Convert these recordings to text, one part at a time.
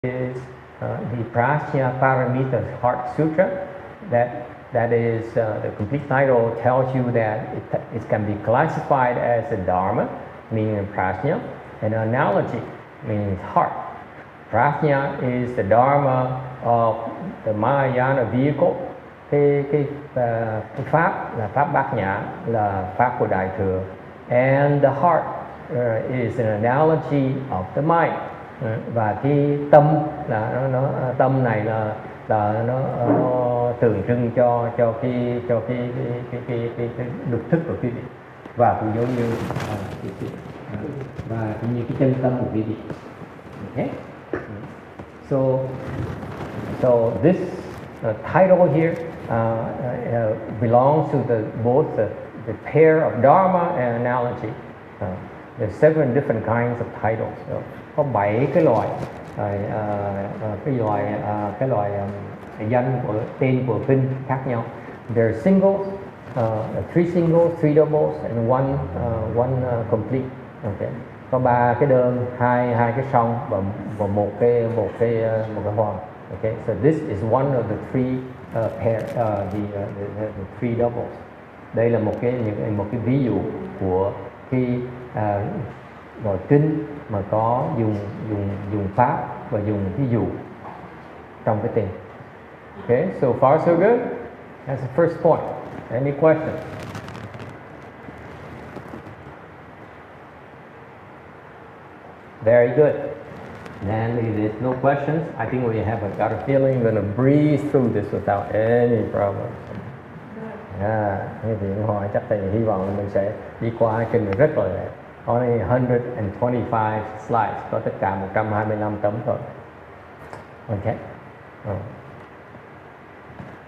is the Prajna Paramita Heart Sutra. That is the complete title tells you that it can be classified as a Dharma, meaning Prajna, and an analogy, meaning heart. Prajna is the Dharma of the Mahayana vehicle. Cái pháp là pháp Bát Nhã, là pháp của Đại thừa, and the heart is an analogy of the mind. Và cái tâm là tâm này là nó tượng trưng cho cái lục thức của quý vị, và cũng giống như và cũng như cái chân tâm của quý vị. Okay? So this title here belongs to both the pair of Dharma and analogy. There's seven different kinds of titles. Có 7 cái loại danh của tên của kinh khác nhau. There's singles, three singles, three doubles, and one complete. Okay. Có 3 cái đơn, hai cái song và một cái hoàn. Okay. So this is one of the three pair, the three doubles. Đây là một cái ví dụ của cái rồi kinh mà có dùng pháp và dùng ví dụ trong cái tên. Okay, so far so good. That's the first point. Any questions? Very good. Then if there's no questions, I think we have got a feeling we're going to breeze through this without any problem. Như vị hỏi chắc thì hy vọng mình sẽ đi qua kinh này rất là lẹ. Only 125 slides, có tất cả 125 tấm thôi. Okay.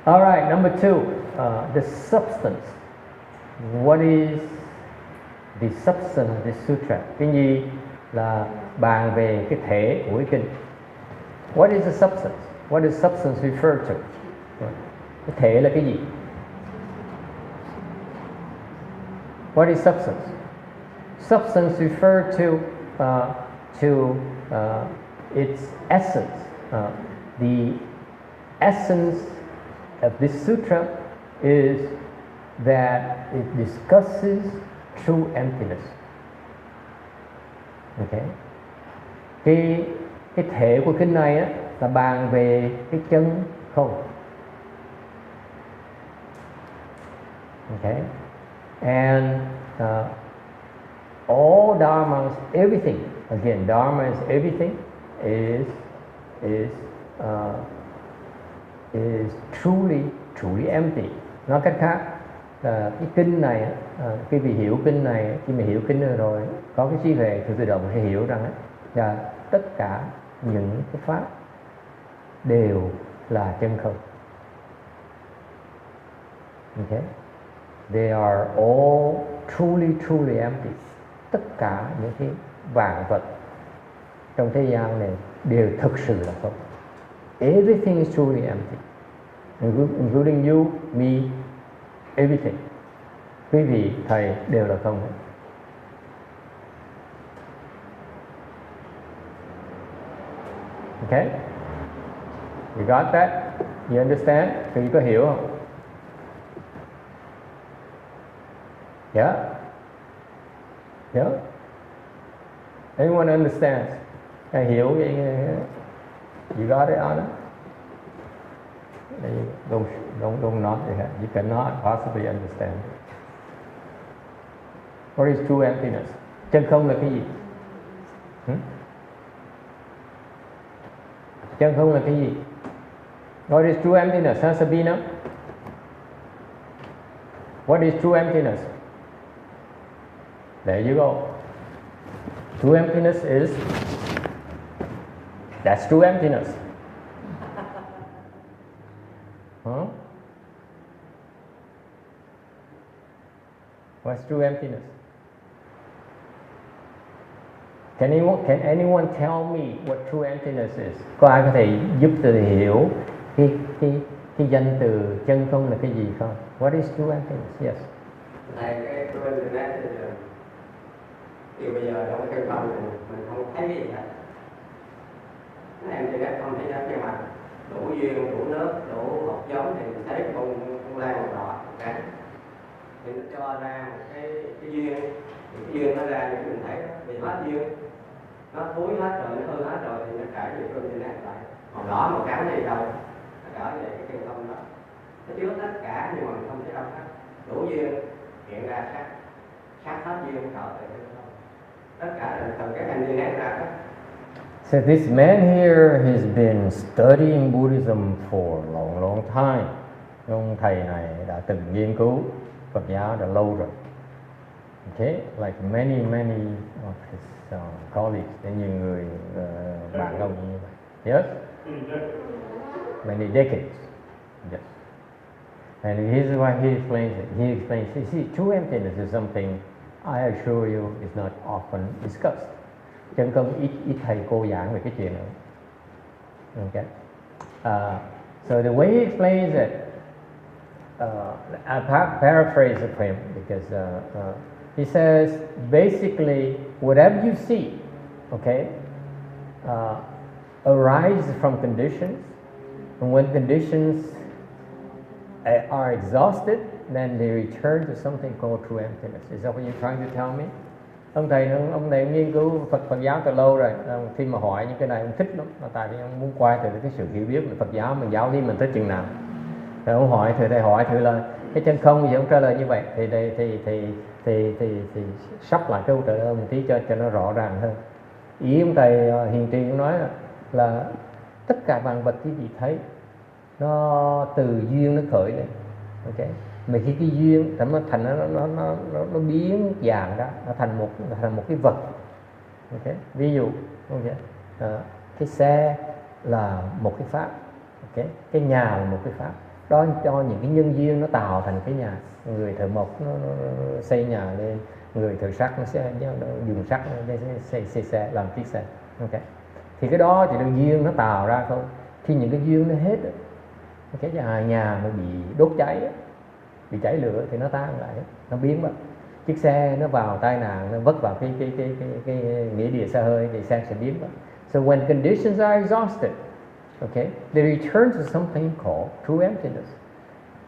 All right, number 2, the substance. What is the substance of this sutra? Cái gì là bàn về cái thể của cái kinh? What is the substance? What is substance referred to? Cái thể là cái gì? What is substance? Substance referred to its essence. The essence of this sutra is that it discusses true emptiness. Okay. Cái thể của kinh này á, là bàn về cái chân không. Okay. And all dharmas, everything. Again, dharma is everything. Is truly empty. Nói cách khác, cái kinh này, khi mình hiểu kinh này, khi mình hiểu kinh này rồi, có cái trí huệ thì tự động sẽ hiểu rằng là tất cả những cái pháp đều là chân không. Okay? They are all truly empty. Tất cả những cái vạn vật trong thế gian này đều thực sự là không. Everything is truly empty, including you, me, everything. Quý vị, thầy đều là không. Okay? You got that? You understand? Quý vị có hiểu không? Yeah? Yeah? Anyone understands? Ai hiểu vậy? You got it, Anna? Don't nod your head. You cannot possibly understand. What is true emptiness? Chân không là cái gì? Chân không là cái gì? What is true emptiness, huh, Sabina? What is true emptiness? There you go. True emptiness is, that's true emptiness. Huh? What's true emptiness? Can anyone tell me what true emptiness is? Có ai có thể giúp tôi hiểu cái danh từ chân không là cái gì không? What is true emptiness? Yes. Thầy, cái true emptiness thì bây giờ trong cái chân không mình không thấy cái gì hết. Cái này internet không thể nhớ, nhưng mà đủ duyên, đủ nước, đủ hột giống thì mình thấy cái bông lan màu đỏ cái thì nó cho ra một cái duyên, thì cái duyên nó ra thì mình thấy đó, vì hết duyên nó thúi hết rồi, nó hư hết rồi thì nó cải về phương internet lại màu đỏ màu trắng này đâu, nó cỡ về cái truyền thông đó, nó chứa tất cả nhưng mà mình không thể đâu khác, đủ duyên hiện ra sát hết duyên cỡ về tất cả là từ cái internet ra đó. So this man here has been studying Buddhism for a long, long time. Ông thầy này đã từng nghiên cứu Phật giáo đã lâu rồi. Okay, like many of his colleagues, nhiều người bạn ông như vậy. Yes, many decades. Yes, and here's why he explains it. He explains, you see, true emptiness is something I assure you is not often discussed. Chân không ít thầy cô giảng về cái chuyện này. Okay. So the way he explains it, I paraphrase of him because he says basically whatever you see, okay, arises from conditions, and when conditions are exhausted, then they return to something called true emptiness. Is that what you're trying to tell me? Ông này nghiên cứu Phật giáo từ lâu rồi. Khi mà hỏi những cái này ông thích lắm, tại vì ông muốn quay từ cái sự hiểu biết về Phật giáo, mình giáo lý mình tới chừng nào. Rồi ông hỏi thử là cái chân không gì, ông trả lời như vậy thì đây thì sắp lại câu trả lời một tí cho nó rõ ràng hơn. Ý ông thầy Hiền Trì cũng nói là tất cả vạn vật quý vị thấy nó từ duyên nó khởi lên, ok. Mà khi cái duyên nó thành nó biến dạng ra, nó thành một cái vật, ok. Ví dụ, okay. Cái xe là một cái pháp, ok. Cái nhà là một cái pháp. Đó cho những cái nhân duyên nó tạo thành cái nhà. Người thợ mộc nó xây nhà lên, người thợ sắt nó sẽ dùng sắt nó xây xe, làm chiếc xe, ok. Thì cái đó thì đơn duyên nó tạo ra thôi. Khi những cái duyên nó hết, cái nhà nó bị đốt cháy, bị cháy lửa thì nó tan lại, nó biến mất. Chiếc xe nó vào tai nạn, nó vấp vào cái nghĩa địa xe hơi thì xe sẽ biến mất. So when conditions are exhausted, okay, they return to something called true emptiness.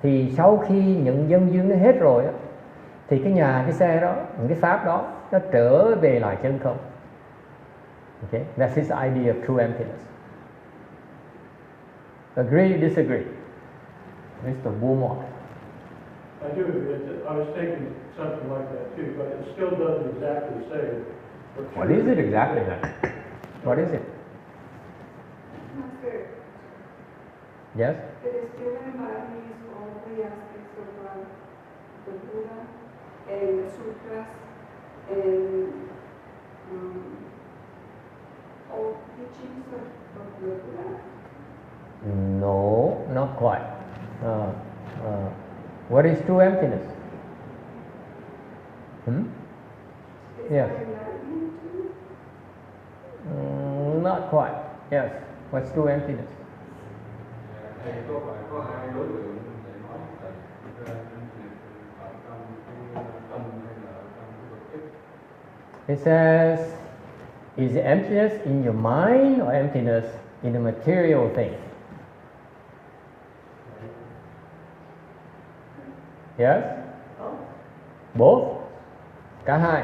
Thì sau khi những nhân duyên nó hết rồi thì cái nhà, cái xe đó, những cái pháp đó nó trở về lại chân không. Okay, that's his idea of true emptiness. Agree, disagree? Mr. Woolmore. I do agree. I was thinking something like that too, but it still doesn't exactly say. What is it exactly then? What is it? Master, Yes? the still embodies all the aspects of the Buddha and the sutras and all teachings of the Buddha. No, not quite. What is true emptiness? Is Yes. that enlightenment too? Not quite. Yes. What's true emptiness? Thầy có phải có hai đối tượng để nói thầy ra ở trong cái tâm hay là trong cái vật chất? It says, is it emptiness in your mind or emptiness in the material thing? Yes? Both? Cả hai?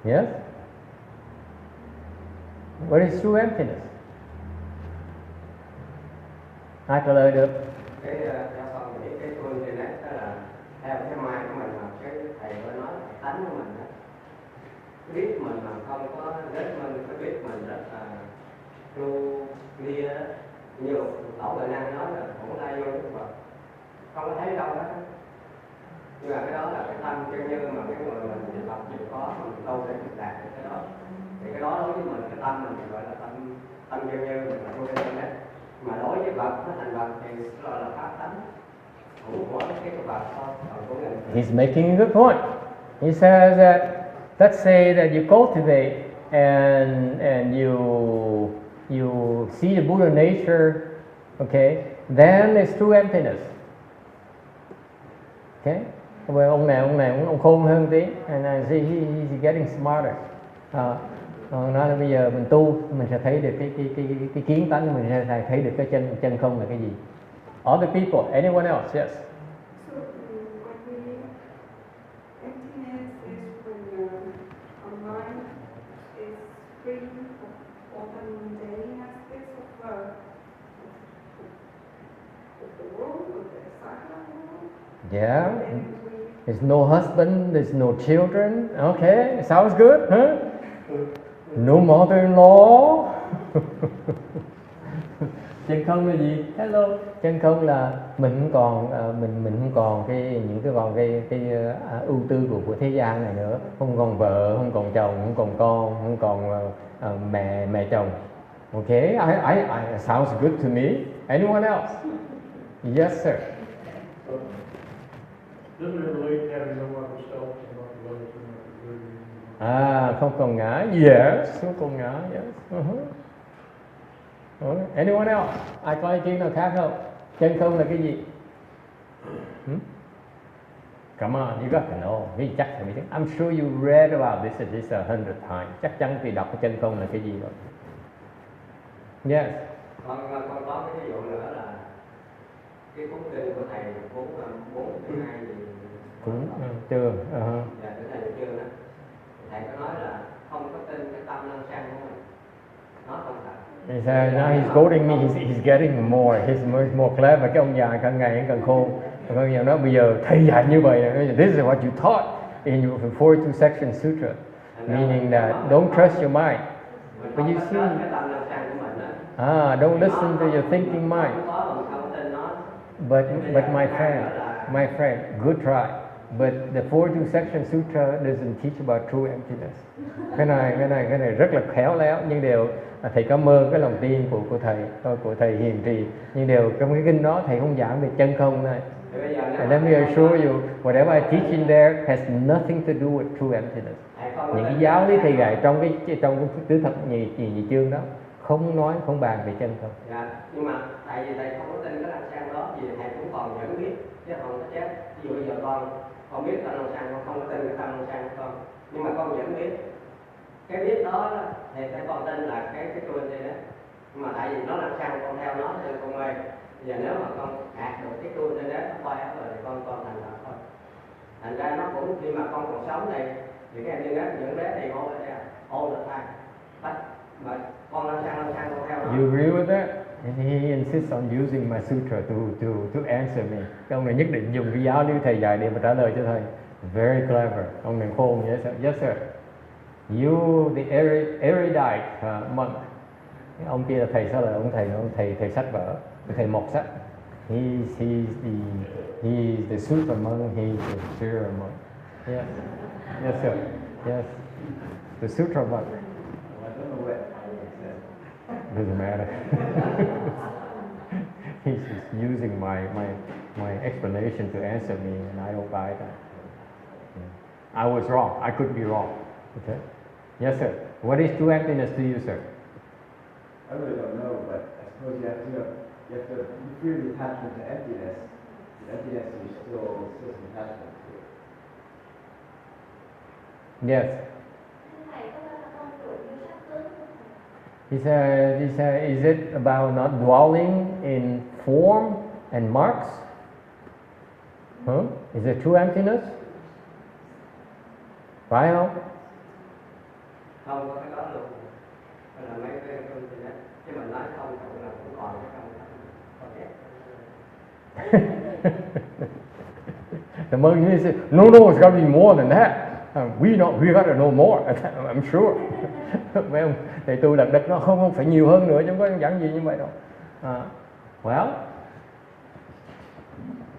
Yes? What is true emptiness? Ai trả lời được? Cái cho con nghĩ cái phương internet đó là theo cái mind của mình, mà cái thầy có nói tánh của mình đó, biết mình mà không có rất mình, có biết mình rất là clear đó, như tổ người năng nói là cũng tay vô cái Phật không có thấy đâu đó, nhưng mà cái đó là cái tâm chân như mà cái người mình chịu học chịu khó mà mình đâu để mình đạt được cái đó, thì cái đó đối với mình, cái tâm mình gọi là tâm chân như mình là vô internet, mà đối với Phật nó thành Phật thì gọi là pháp tánh của cái Phật thôi, còn của mình. He's making a good point. He says that, let's say that you cultivate and you see the Buddha nature, okay, then it's true emptiness. Okay? Well, ông này ông khôn hơn tí, and I see he's getting smarter. Nói là bây giờ mình tu mình sẽ thấy được cái kiến tánh, mình sẽ thấy được cái chân không là cái gì. Other people, anyone else? Yes. So when we emptiness is when our mind is free of all the mundane aspects of the world, of the external world. Yeah. Then we There's no husband, there's no children. Okay, sounds good, huh? No mother-in-law. Chân không là gì? Hello. Chân không là mình không còn mình không còn những cái ưu tư của thế gian này nữa. Không còn vợ, không còn chồng, không còn con, không còn mẹ chồng. Okay, I sounds good to me. Anyone else? Yes, sir. Doesn't it relate to having no other self and not the others and not the good? Không còn ngã. Yes, không còn ngã. Yes. Anyone else? Ai có ý kiến nào khác không? Chân không là cái gì? Come on, you got to know. Vì chắc là biết. I'm sure you read about this at least 100 times. Chắc chắn thì đọc cái chân không là cái gì rồi. Yes. Con có cái ví dụ nữa là cái cuốn kinh của thầy cuốn 4.2 gì Cũng chưa. Dạ, cái thầy chưa đó. Thầy có nói là không có tin cái tâm năng sang của mình. Nó không thật. He said, now he's quoting me, he's getting more, he's more clever. Cái ông già càng ngày càng khôn. Còn giờ nói bây giờ thầy dạy như vậy, this is what you taught in your 42 section sutra, meaning that don't trust your mind. But you see, Cái tâm năng sang của mình á. don't listen to your thinking mind. Không có, mình không tin nó. But my friend, good try. But the 42 section sutra doesn't teach about true emptiness. Cái này rất là khéo léo, nhưng đều thầy cảm ơn cái lòng tin của thầy hiền trì, nhưng đều trong cái kinh đó thầy không giảng về chân không này. And let me assure you, whatever I teach in there has nothing to do with true emptiness. Những cái giáo lý thầy dạy trong cái tứ thập nhị chương đó không bàn về chân không. Dạ, nhưng mà tại vì thầy không có tin cái năng sang đó, vì thầy cũng còn vẫn biết chứ không có chết. Ví dụ bây giờ con biết tâm năng sang, con không có tin cái tâm năng sang của con, nhưng mà con vẫn biết. Cái biết đó thì thầy con tin là cái truy đây đó, nhưng mà tại vì nó năng sang con theo nó nên con mê. Giờ nếu mà con đạt được cái truy đây đó, nó quay hết rồi thì con thành thật thôi. Thành ra nó cũng khi mà con còn sống này thì cái em đi những bé thì ngô đây all the time. But con năng sang con theo nó. You agree with that? And he insists on using my sutra to answer me. Cái ông này nhất định dùng cái giáo lý thầy dạy để mà trả lời cho thầy. Very clever. Ông này khôn. Yes sir. Yes sir. You the erudite monk. Ông kia là thầy, sao là ông thầy sách vở, thầy mọt sách. He's the sutra monk. He's the spiritual monk. Yes. Yes sir. Yes. The sutra monk. Doesn't matter. He's just using my explanation to answer me, and I don't buy that. I was wrong. I could be wrong. Okay. Yes, sir. What is true emptiness to you, sir? I really don't know, but I suppose you have to free the attachment to emptiness. The emptiness is still some attachment to it. Yes. He said, is it about not dwelling in form and marks? Huh? Is it true emptiness? Phải không? Không có cái đó luôn. Là mấy cái truy đó. Chứ mình nói không thì là cũng còn cái không. The monk said, no, it's got to be more than that. We got to know more. I'm sure. Mấy ông thầy tu đặt đất nó không phải nhiều hơn nữa, chứ không có giảng gì như vậy đâu. Well,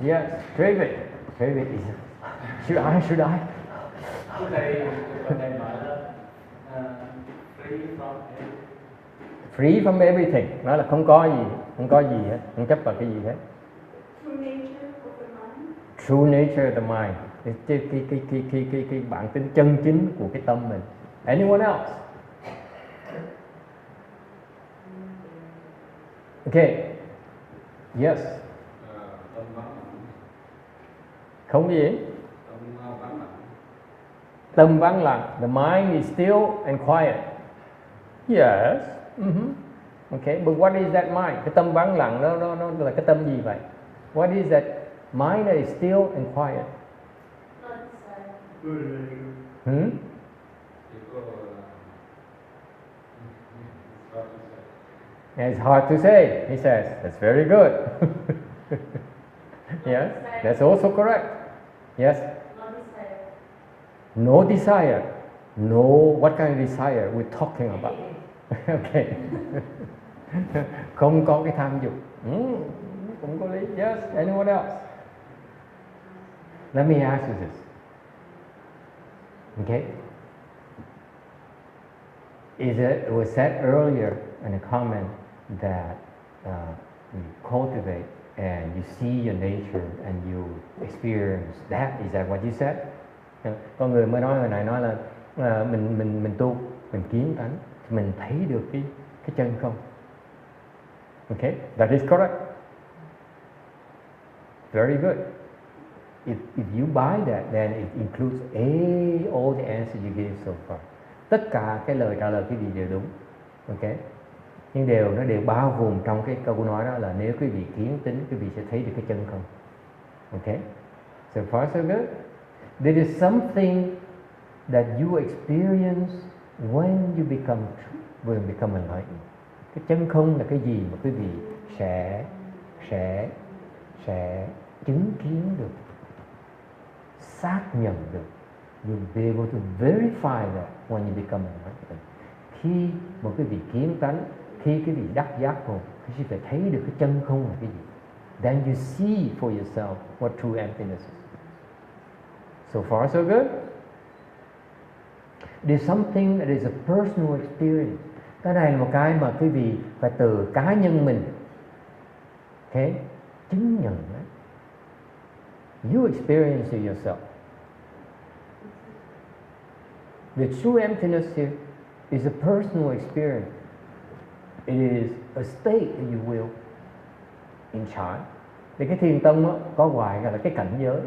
yes, David is. Should I? Thầy nói là Free from everything. Nói là không có gì hết, không chấp vào cái gì hết. true nature of the mind. True nature of the mind. Cái bản tính chân chính của cái tâm mình. Anyone else? Okay. Yes. Không gì? Tâm vắng lặng. The mind is still and quiet. Yes. Okay, but what is that mind? Cái tâm vắng lặng nó là cái tâm gì vậy? What is that mind that is still and quiet? Buddha nature. Chỉ có It's hard to say, he says. That's very good. Yes, that's also correct. Yes. No desire. No, what kind of desire we're talking about? Okay. Không có cái tham dục. Cũng có lý. Yes, anyone else? Let me ask you this. Okay. It was said earlier in a comment that you cultivate and you see your nature and you experience that. Is that what you said? Con người mới nói hồi nãy nói là mình tu, mình kiến tánh, mình thấy được cái chân không. Okay, that is correct. Very good. If you buy that, then it includes all the answers you gave so far. Tất cả cái lời trả lời quý vị đều đúng. Okay. Nhưng nó đều bao gồm trong cái câu nói đó là nếu quý vị kiến tính, quý vị sẽ thấy được cái chân không. Okay. So far so good. There is something that you experience when you become enlightened. Cái chân không là cái gì mà quý vị sẽ chứng kiến được, xác nhận được. You'll be able to verify that when you become enlightened. Khi một quý vị kiến tánh, khi quý vị đắc giác ngộ, quý vị phải thấy được cái chân không là cái gì. Then you see for yourself what true emptiness is. So far so good. There's something that is a personal experience. Cái này là một cái mà quý vị phải từ cá nhân mình chứng nhận đấy. You experience it yourself. The true emptiness here is a personal experience. It is a state, if you will, in Chan. Thì cái thiền tông đó, có gọi là cái cảnh giới.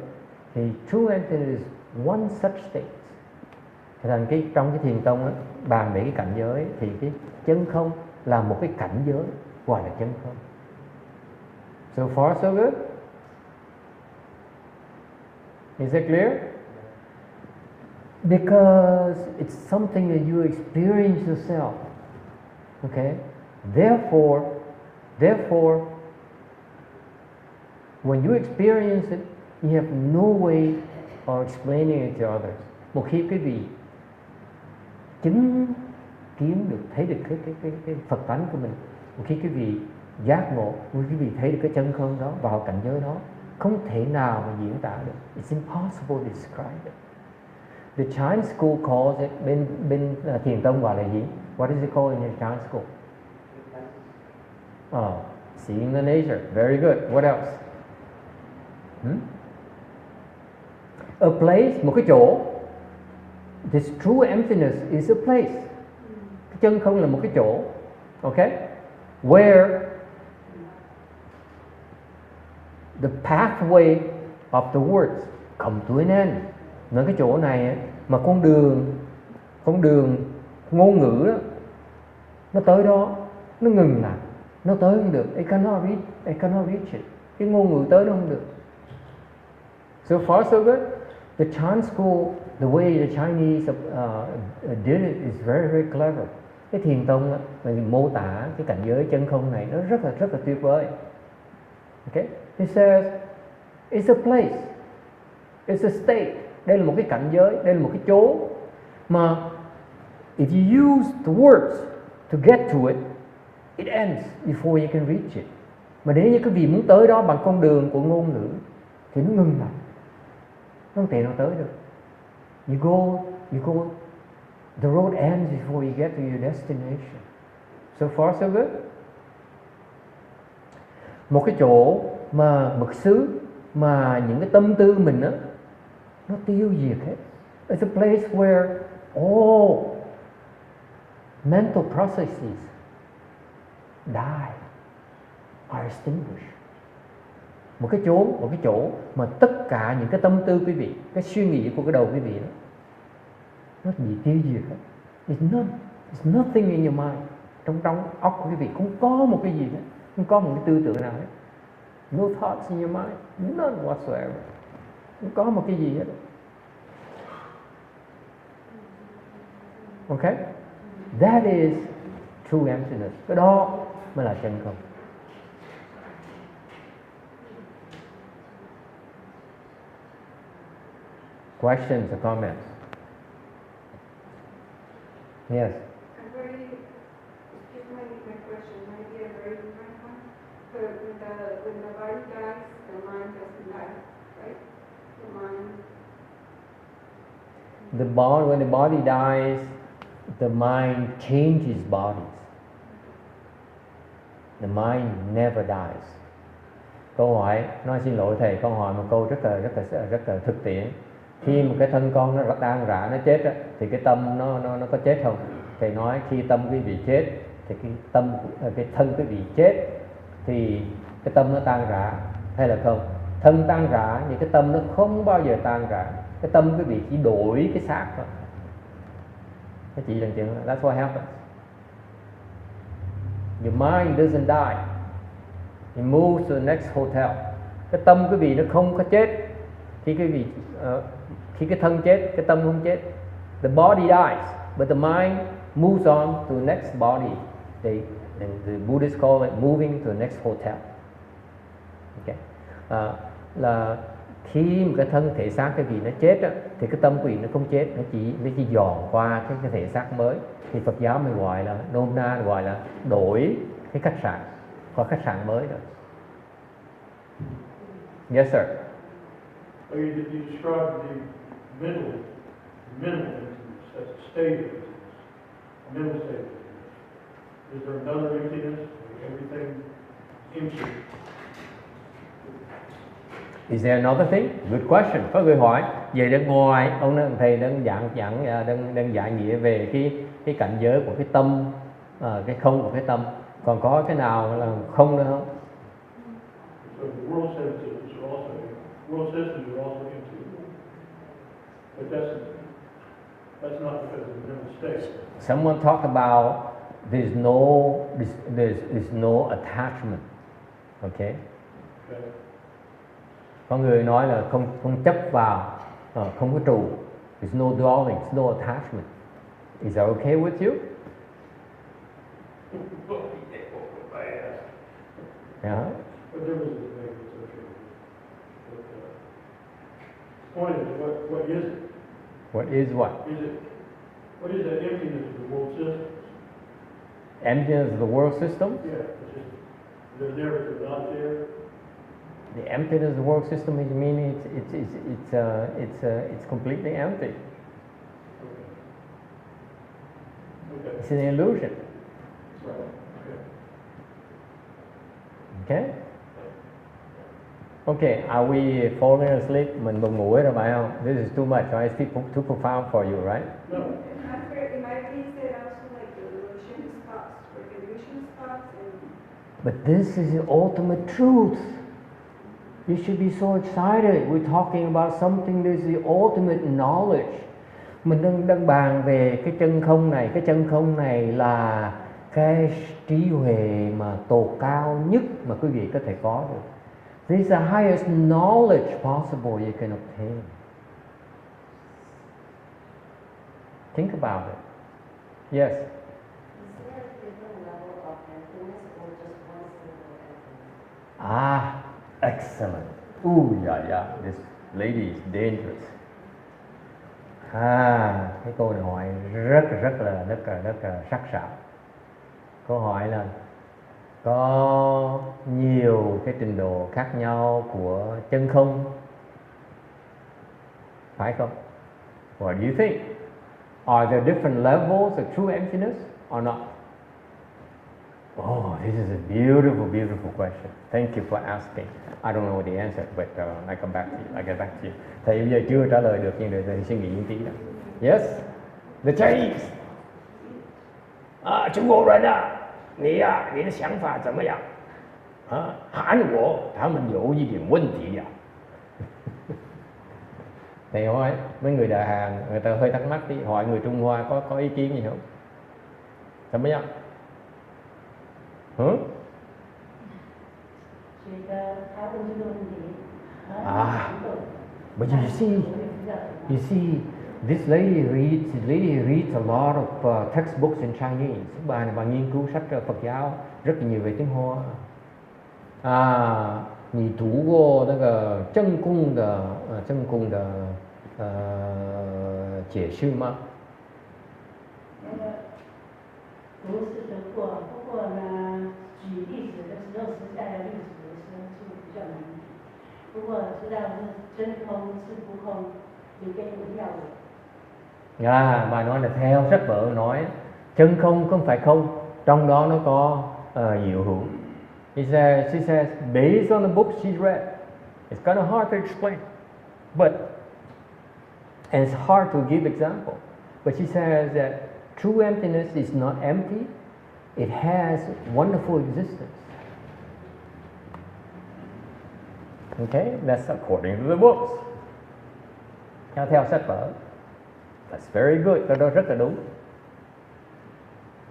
Thì true emptiness is one such state. Thành trong cái thiền tông đó, bàn về cái cảnh giới thì cái chân không là một cái cảnh giới gọi là chân không. So far so good. Is it clear? Because it's something that you experience yourself. Okay? Therefore, when you experience it, you have no way of explaining it to others. Một khi quý vị chứng kiến được, thấy được cái Phật tánh của mình, một khi quý vị giác ngộ, một khi quý vị thấy được cái chân không đó vào cảnh giới đó, không thể nào mà diễn tả được. It's impossible to describe it. The Chan school calls it, bên thiền tông gọi là gì? What is it called in the Chan school? Seeing the nature. Very good. What else? A place, một cái chỗ. This true emptiness is a place. Cái chân không là một cái chỗ. Okay? Where the pathway of the words come to an end. Nói cái chỗ này mà con đường ngôn ngữ đó, nó tới đó, nó ngừng lại, nó tới không được. I cannot reach it. Cái ngôn ngữ tới nó không được. So far so good. The Chan school, the way the Chinese did it is very very clever. Cái thiền tông mô tả cái cảnh giới chân không này nó rất là tuyệt vời. Okay? It says it's a place, it's a state. Đây là một cái cảnh giới, đây là một cái chỗ mà if you use the words to get to it, it ends before you can reach it. Mà nếu như cái vị muốn tới đó bằng con đường của ngôn ngữ thì nó ngừng lại, nó không thể nào tới được. You go, the road ends before you get to your destination. So far so good. Một cái chỗ mà một xứ mà những cái tâm tư mình á nó tiêu diệt hết. It's a place where all mental processes die, are extinguished. Một cái chỗ mà tất cả những cái tâm tư quý vị, cái suy nghĩ của cái đầu quý vị đó, nó bị tiêu diệt hết. It's none. There's nothing in your mind. Trong óc của quý vị không có một cái gì hết, không có một cái tư tưởng nào hết. No thoughts in your mind, none whatsoever. Không có một cái gì hết. Okay? That is true emptiness. Cái đó mới là chân không. Questions or comments? Yes. Excuse my question might be a very different one. But when the body dies, the mind doesn't die, right? When the body dies, the mind changes bodies. The mind never dies. Câu hỏi, nói xin lỗi thầy, câu hỏi một câu rất là thực tiễn. Khi một cái thân con nó tan rã, nó chết á, thì cái tâm nó có chết không? Thầy nói khi tâm quý vị chết thì cái thân quý vị chết thì cái tâm nó tan rã hay là không? Thân tan rã nhưng cái tâm nó không bao giờ tan rã. Cái tâm quý vị chỉ đổi cái xác thôi. Cái chị lần chuyện that's what happens. Your mind doesn't die. It moves to the next hotel. Cái tâm quý vị nó không có chết. Khi cái thân chết, cái tâm không chết. The body dies, but the mind moves on to the next body. The Buddhists call it moving to the next hotel. Okay. Là khi một cái thân thể xác cái gì nó chết á, thì cái tâm quý vị nó không chết, nó chỉ dòn qua cái thể xác mới. Thì Phật giáo mới gọi là nôm na gọi là đổi cái khách sạn qua khách sạn mới rồi. Yes sir. You described the mental emptiness, that's a state of emptiness, a mental state of emptiness. Is there another emptiness? Everything empty. Is there another thing? Good question. Có người hỏi. Vậy đến ngoài ông thầy đang giảng nghĩa về cái cảnh giới của cái tâm, cái không của cái tâm. Còn có cái nào là không nữa không? So the world systems are also empty. But that's not because of the mental state. Someone talked about there's no attachment. Okay? Okay. Có người nói là không chấp vào, không có trụ. There's no dwelling, there's no attachment. Is that okay with you? Yeah. But there was a debate associated with it. The point is, what is it? What is what? What is the emptiness of the world system? Emptiness of the world system? Yeah, it's just, they're there, but they're not there. The emptiness of the world system, you mean it's completely empty. Okay. It's an illusion. Right. Okay? Okay, are we falling asleep? Mình buồn ngủ rồi phải không? This is too much, right? It's too profound for you, right? No. In my case, there are also like the illusion spots, illusion spots, But this is the ultimate truth. You should be so excited. We're talking about something that is the ultimate knowledge. Mình đang bàn về cái chân không này. Cái chân không này là cái trí huệ mà tột cao nhất mà quý vị có thể có được. This is the highest knowledge possible you can obtain. Think about it. Yes. Is there a different level of emptiness or just one single emptiness? Excellent. Ooh, yeah. This lady is dangerous. Cái câu hỏi rất là sắc sảo. Câu hỏi là có nhiều cái trình độ khác nhau của chân không, phải không? What do you think? Are there different levels of true emptiness or not? Oh, this is a beautiful question. Thank you for asking. I don't know the answer, but I get back to you. Thầy bây giờ chưa trả lời được, nhưng để thầy suy nghĩ một tí đó. Yes, the Chinese. 中国人啊，你的想法怎么样？韩国他们有一点问题呀。Thầy hỏi mấy người Đại Hàn, người ta hơi thắc mắc đi, hỏi người Trung Hoa có ý kiến gì không? 怎么样？嗯？觉得他问这个问题啊，but you see, this lady reads a lot of textbooks in Chinese. Bà này bà nghiên cứu sách Phật giáo rất là nhiều về tiếng Hoa. 啊，你读过那个正供的解释吗？那个读是读过，不过呢，举例子的时候，时代的历史的时候就比较难举。不過知道是真空是不空，你跟我要的。Bà nói là theo sách vở nói chân không không phải không, trong đó nó có diệu hữu. She says based on the book she read, it's kind of hard to explain, and it's hard to give example. But she says that true emptiness is not empty; it has wonderful existence. Okay, that's according to the books. Theo sách vở. That's very good. Cái đó rất là đúng.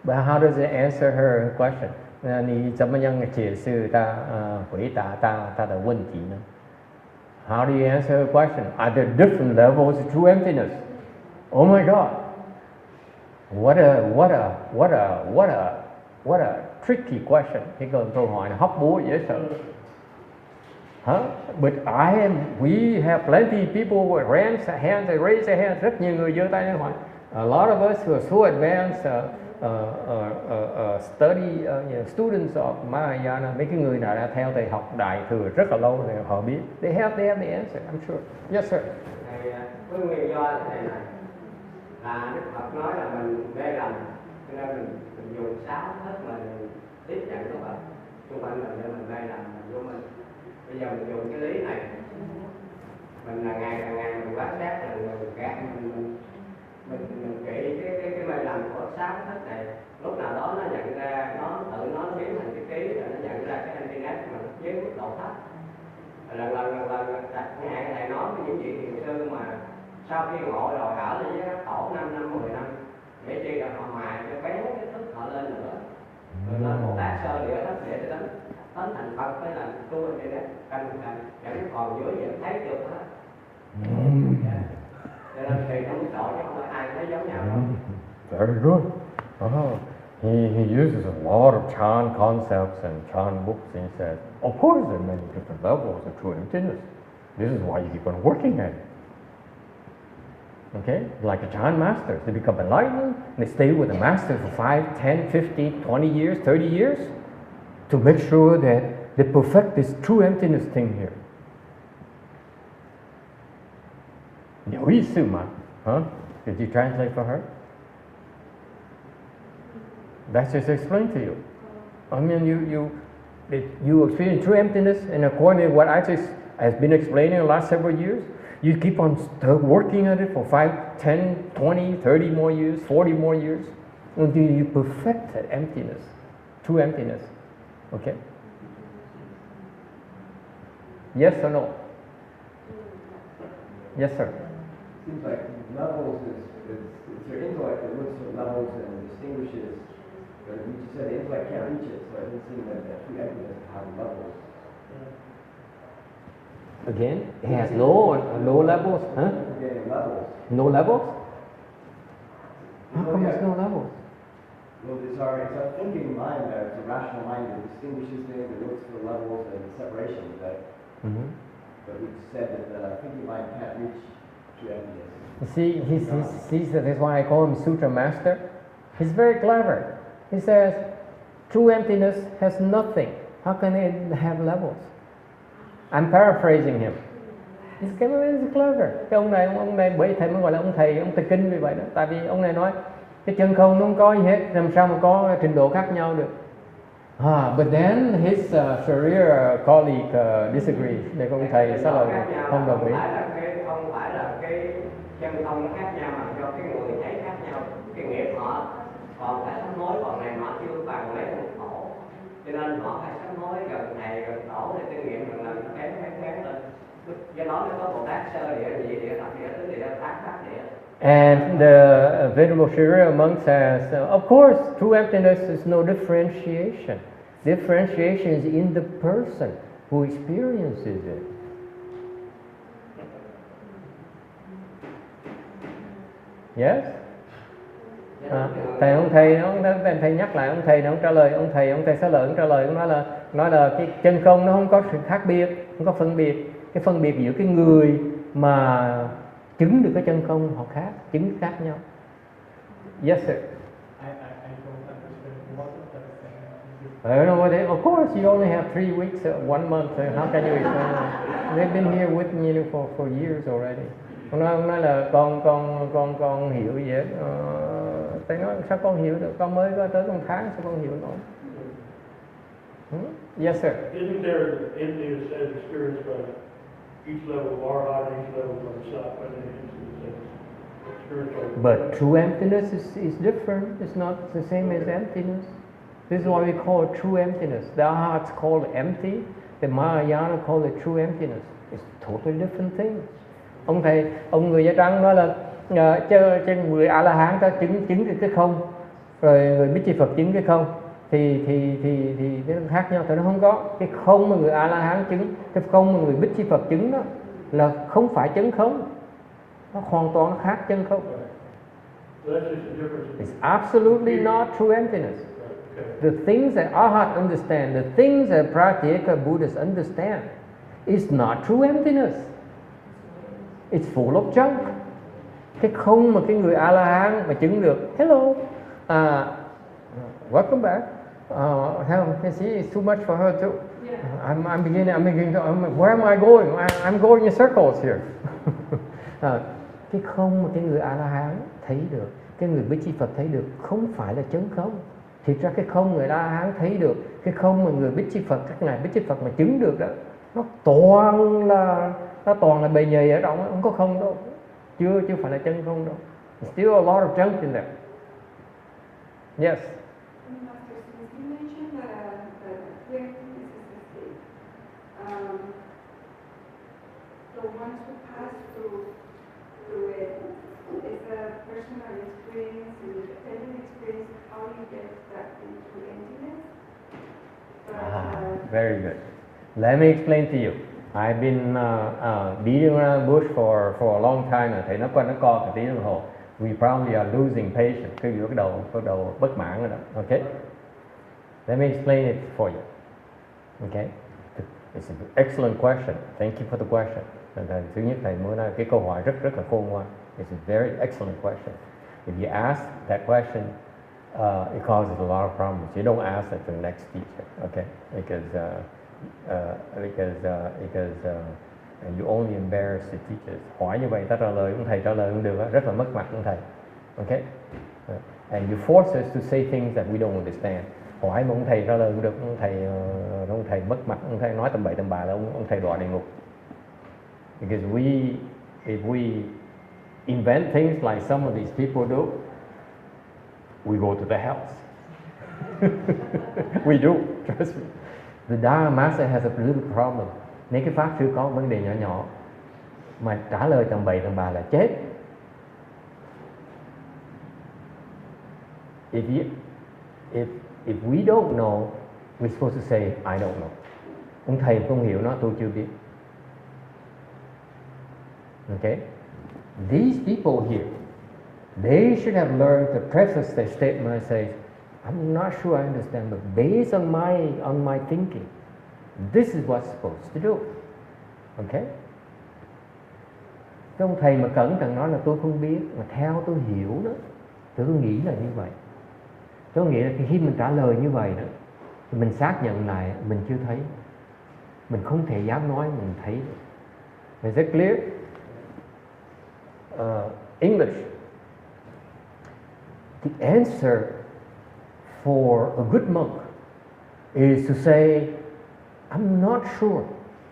But how does it answer her question? 你怎么样解释他回答他的问题呢？ How do you answer her question? Are there different levels of true emptiness? Oh my God! What a tricky question. Cái câu hỏi này hóc búa dễ sợ. But we have plenty of people who raise their hands. Rất nhiều người giơ tay lên hỏi. A lot of us who are so advanced students of Mahayana, mấy cái người nào đã theo thầy học đại thừa rất là lâu rồi họ biết. They have the answer, I'm sure. Yes sir. Thầy với nguyên do là thầy này là Đức Phật nói là mình mê lầm, cho nên mình dùng sáu thức mình tiếp nhận các bạn. Xung quanh mình để mình mê lầm mình vô mình. Bây giờ mình dùng cái lý này, mình là càng ngày mình quan sát là mình gạt mình kỹ cái mê lầm của sáu thức này. Lúc nào đó nó nhận ra nó biến thành cái ký rồi nó nhận ra cái internet mà nó với mức độ thấp. Lần chẳng hạn thầy nói với những vị thiền sư mà sau khi ngộ rồi ở với các tổ 5 năm 10 năm để chi là họ mài cho béo cái thức họ lên nữa, rồi lên một tác sơ địa thất địa để đến thành Phật phải là tu internet canh chẳng còn dưới vậy thấy được hết. Cho nên thầy trong mức độ chứ không phải ai thấy giống nhau đâu. Very good. He uses a lot of Chan concepts and Chan books, and he says, of course there are many different levels of true emptiness. This is why you keep on working at it. Okay? Like the Chan masters, they become enlightened, and they stay with the master for 5, 10, 15, 20 years, 30 years, to make sure that they perfect this true emptiness thing here. Huh? Did you translate for her? That's just explained to you. I mean, you experience true emptiness, and according to what I just has been explaining the last several years, you keep on working at it for 5, 10, 20, 30 more years, 40 more years, until you perfect that emptiness, true emptiness. Okay? Yes or no? Yes, sir. Seems like levels it's your intellect that looks at levels and distinguishes. But you just said the intellect can't reach it, so it doesn't seem that true emptiness has levels. Again, it has low levels, huh? Again, levels. No levels? How come there's no levels? Well, it's our thinking mind, it's a rational mind that distinguishes things, that looks for levels and separations, right? Mm-hmm. But we said that the thinking mind can't reach true emptiness. You see, that's why I call him Sutra Master. He's very clever. He says, true emptiness has nothing. How can it have levels? I'm paraphrasing him. He's clever. Cái ông này bởi thầy mới gọi là ông thầy kinh vì vậy đó. Tại vì ông này nói cái chân không nó không có gì hết, làm sao mà có trình độ khác nhau được. But then his Sharia colleague disagrees. Để ông thầy sao lại không đồng ý? Không phải là cái chân không nó khác nhau mà do cái người thấy khác nhau, cái nghiệp họ còn phải sám hối, còn này họ chưa bằng lấy một khổ, cho nên họ phải sám hối gần thầy gần tổ để kinh nghiệm lần lần kém lên. Do đó nó có Bồ Tát sơ địa, nhị địa, thập địa, tứ địa, thác địa. And the Venerable Sri monk says, of course, true emptiness is no differentiation. Differentiation is in the person who experiences it. Yes? Thầy thầy nhắc lại ông thầy trả lời, ông thầy xá lợi ông trả lời, ông nói là cái chân không nó không có sự khác biệt, không có phân biệt. Cái phân biệt giữa cái người mà chứng được cái chân không họ khác, chứng khác nhau. Yes sir. I don't understand what is that. Of course, you only have 3 weeks, 1 month. So how can you explain that? They've been here with me for years already. Ông nói là con hiểu gì hết. Thầy nói sao con hiểu được? Con mới có tới 1 tháng sao con hiểu nổi? Yes sir. Isn't there emptiness as experienced by each level of Arhat, each level of Bodhisattva, and experience? But true emptiness is different. It's not the same as emptiness. This is why we call it true emptiness. The Arhats call it empty. The Mahayana call it true emptiness. It's totally different things. Ông người da trắng nói là trên người A La Hán ta chứng cái không, rồi người Bích Chi Phật chứng cái không, thì nó khác nhau. Thì nó không có cái không mà người A La Hán chứng, cái không mà người Bích Chi Phật chứng đó là không phải chân không, nó hoàn toàn nó khác chân không. It's absolutely not true emptiness. The things that Arhat understand, the things that Pratyeka Buddhists understand, is not true emptiness. It's full of junk. Cái không mà cái người A-la-hán mà chứng được, hello, welcome back. You see, it's too much for her too. I'm beginning to, where am I going? I'm going in circles here. Cái không mà cái người A-la-hán thấy được, cái người Bích Chi Phật thấy được, không phải là chân không. Thì ra cái không người A-la-hán thấy được, cái không mà người Bích Chi Phật, các ngài Bích Chi Phật mà chứng được đó, nó toàn là bề nhầy ở trong, không có không đâu, chưa phải là chân không đâu. There's still a lot of junk in there. Yes. Master, since you mentioned that emptiness is a state, the ones who pass through it, it's a personal experience, an independent experience. How do you get that into emptiness? Very good. Let me explain to you. I've been beating around the bush for a long time. Thầy nói qua nó co một tí đồng hồ. We probably are losing patience. Cái bắt đầu bất mãn rồi đó. Okay. Let me explain it for you. Okay. It's an excellent question. Thank you for the question. Thứ nhất thầy mới nói cái câu hỏi rất là khôn ngoan. It's a very excellent question. If you ask that question, it causes a lot of problems. You don't ask that to the next teacher, okay? Because you only embarrass the teachers. Hỏi như vậy ta trả lời, ông thầy trả lời không được, rất là mất mặt ông thầy, okay? And you force us to say things that we don't understand. Hỏi mà ông thầy trả lời không được, ông thầy mất mặt, ông thầy nói tầm bậy tầm bạ là ông thầy đọa địa ngục. Because if we invent things like some of these people do, we go to the hells. We do, trust me. The Dharma Master has a little problem. Nếu cái pháp sư có vấn đề nhỏ mà trả lời tầm bậy tầm bạ là chết. If we don't know, we're supposed to say I don't know. Ông thầy không hiểu nó, tôi chưa biết. Okay? These people here, they should have learned to preface their statement and say, I'm not sure I understand, but based on my thinking, this is what's supposed to do. Okay? Cái ông thầy mà cẩn thận nói là tôi không biết, mà theo tôi hiểu đó, tôi nghĩ là như vậy. Tôi nghĩ là khi mình trả lời như vậy đó, thì mình xác nhận lại mình chưa thấy. Mình không thể dám nói mình thấy được. Is that clear? English. The answer for a good monk is to say, I'm not sure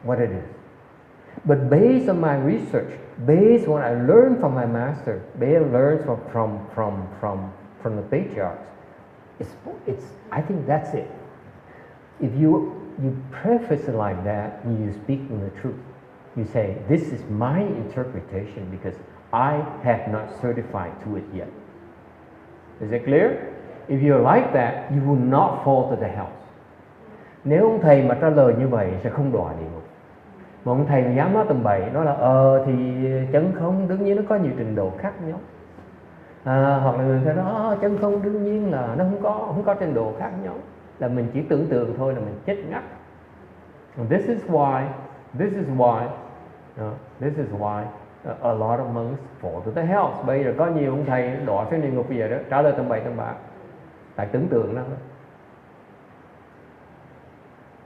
what it is. But based on my research, based on what I learned from my master, based on learned from the patriarchs, I think that's it. If you preface it like that, you speak in the truth. You say, this is my interpretation because I have not certified to it yet. Is it clear? If you're like that, you will not fall to the hells. Nếu ông thầy mà trả lời như vậy sẽ không đọa địa ngục. Mà ông thầy mà dám nói tầm bậy, nói là thì chân không đương nhiên nó có nhiều trình độ khác nhau. Hoặc là người ta nói chân không đương nhiên là nó không có trình độ khác nhau, là mình chỉ tưởng tượng thôi là mình chết ngắt. This is why a lot of monks fall to the hells. Bây giờ có nhiều ông thầy đọa xuống địa ngục bây giờ đó, trả lời tầm bậy tầm bạ, tại tưởng tượng đó.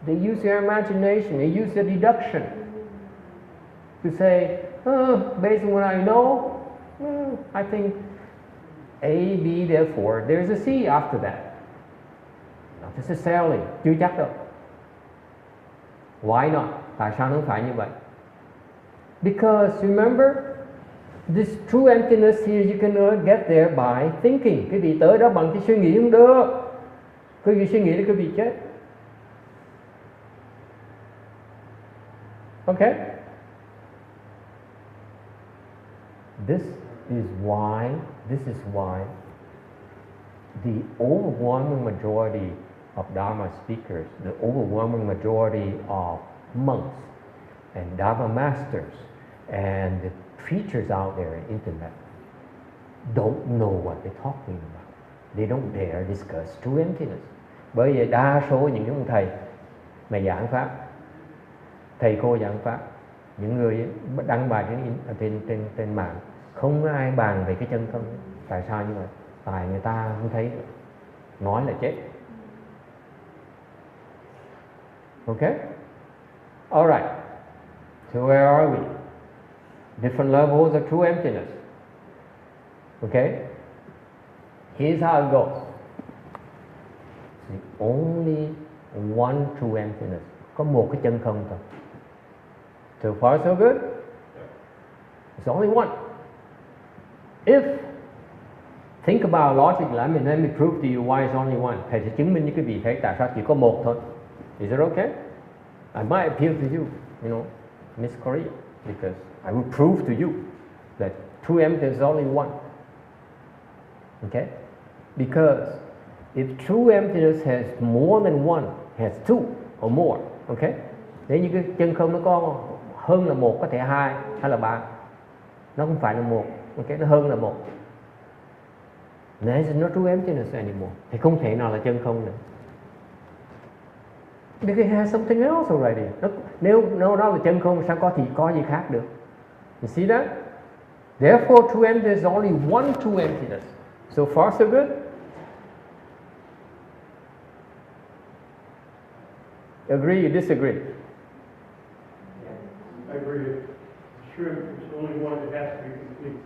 They use their imagination, they use their deduction to say, based on what I know, I think A, B, therefore there's a C after that. Not necessarily, chưa chắc đâu. Why not? Tại sao nó không phải như vậy? Because remember, this true emptiness here, you cannot get there by thinking. Quý vị tới đó bằng cái suy nghĩ không được. Quý vị suy nghĩ thì quý vị chết. Okay? This is why the overwhelming majority of Dharma speakers, the overwhelming majority of monks and Dharma masters and the preachers out there on the internet don't know what they're talking about. They don't dare discuss true emptiness. Bởi vì đa số những ông thầy mà giảng pháp, thầy cô giảng pháp, những người đăng bài trên mạng, không có ai bàn về cái chân không. Tại sao như vậy? Tại người ta không thấy, nói là chết. Okay? All right. So where are we? Different levels of true emptiness. Okay? Here's how it goes. The only one true emptiness. Có một cái chân không thôi. So far so good? There's only one. If, think about logic, let me prove to you why it's only one. Thầy sẽ chứng minh cho quý vị thấy tại sao chỉ có một thôi. Is it okay? I might appeal to you, Miss Korea, because I will prove to you that true emptiness is only one. Okay? Because if true emptiness has more than one, has two or more, okay? Nếu như cái chân không nó có hơn là một, có thể hai hay là ba, nó không phải là một, okay? Nó hơn là một. There is no true emptiness anymore. Thì không thể nào là chân không nữa. Because it has something else already. Nếu nó là chân không, sao có gì khác được? You see that? Therefore, true emptiness is only one true emptiness. So far, so good? Agree or disagree? I agree. It's true. There's only one that has to be complete.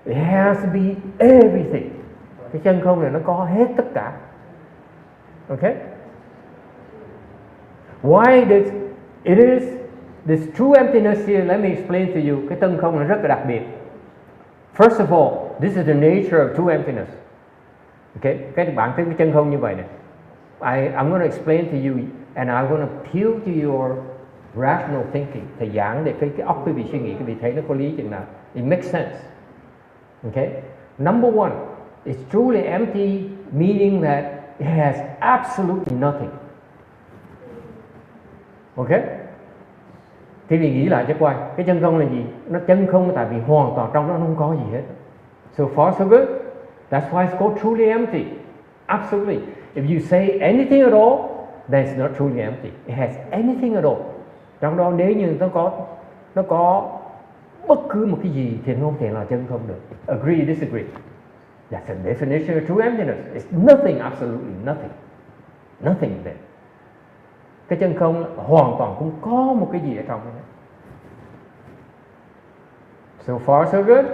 It has to be everything. Cái chân không này nó có hết tất cả. Okay? Why does it is this true emptiness here? Let me explain to you. Cái chân không này rất là đặc biệt. First of all, this is the nature of true emptiness. Okay? Cái bản tính cái chân không như vậy này. I'm going to explain to you and I'm going to appeal to your rational thinking. Thầy giảng để cái óc quý vị suy nghĩ, quý vị thấy nó có lý chừng nào. It makes sense. Okay? Number one, it's truly empty, meaning that it has absolutely nothing. Okay? Thì mình nghĩ lại cho coi, cái chân không là gì? Nó chân không tại vì hoàn toàn trong đó nó không có gì hết. So far so good. That's why it's called truly empty. Absolutely. If you say anything at all, then it's not truly empty. It has anything at all. Trong đó nếu như nó có bất cứ một cái gì thì nó không thể là chân không được. Agree, disagree. That's the definition of true emptiness. It's nothing, absolutely nothing. Nothing there. Cái chân không hoàn toàn không có một cái gì ở trong đó. So far so good?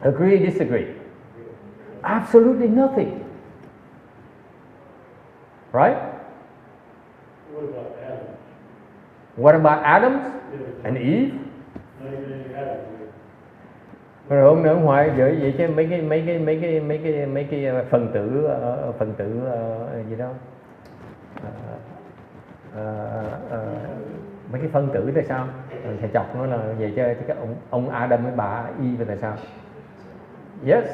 Agree, disagree? Absolutely nothing. Right? What about Adam? What about Adam and Eve? Not even any Adam. Rồi hôm nữa ngoài vậy chứ mấy cái phần tử gì đó mấy cái phân tử tại sao? Thầy chọc nó là vậy chứ cái ông Adam với bà Eve tại sao? Yes,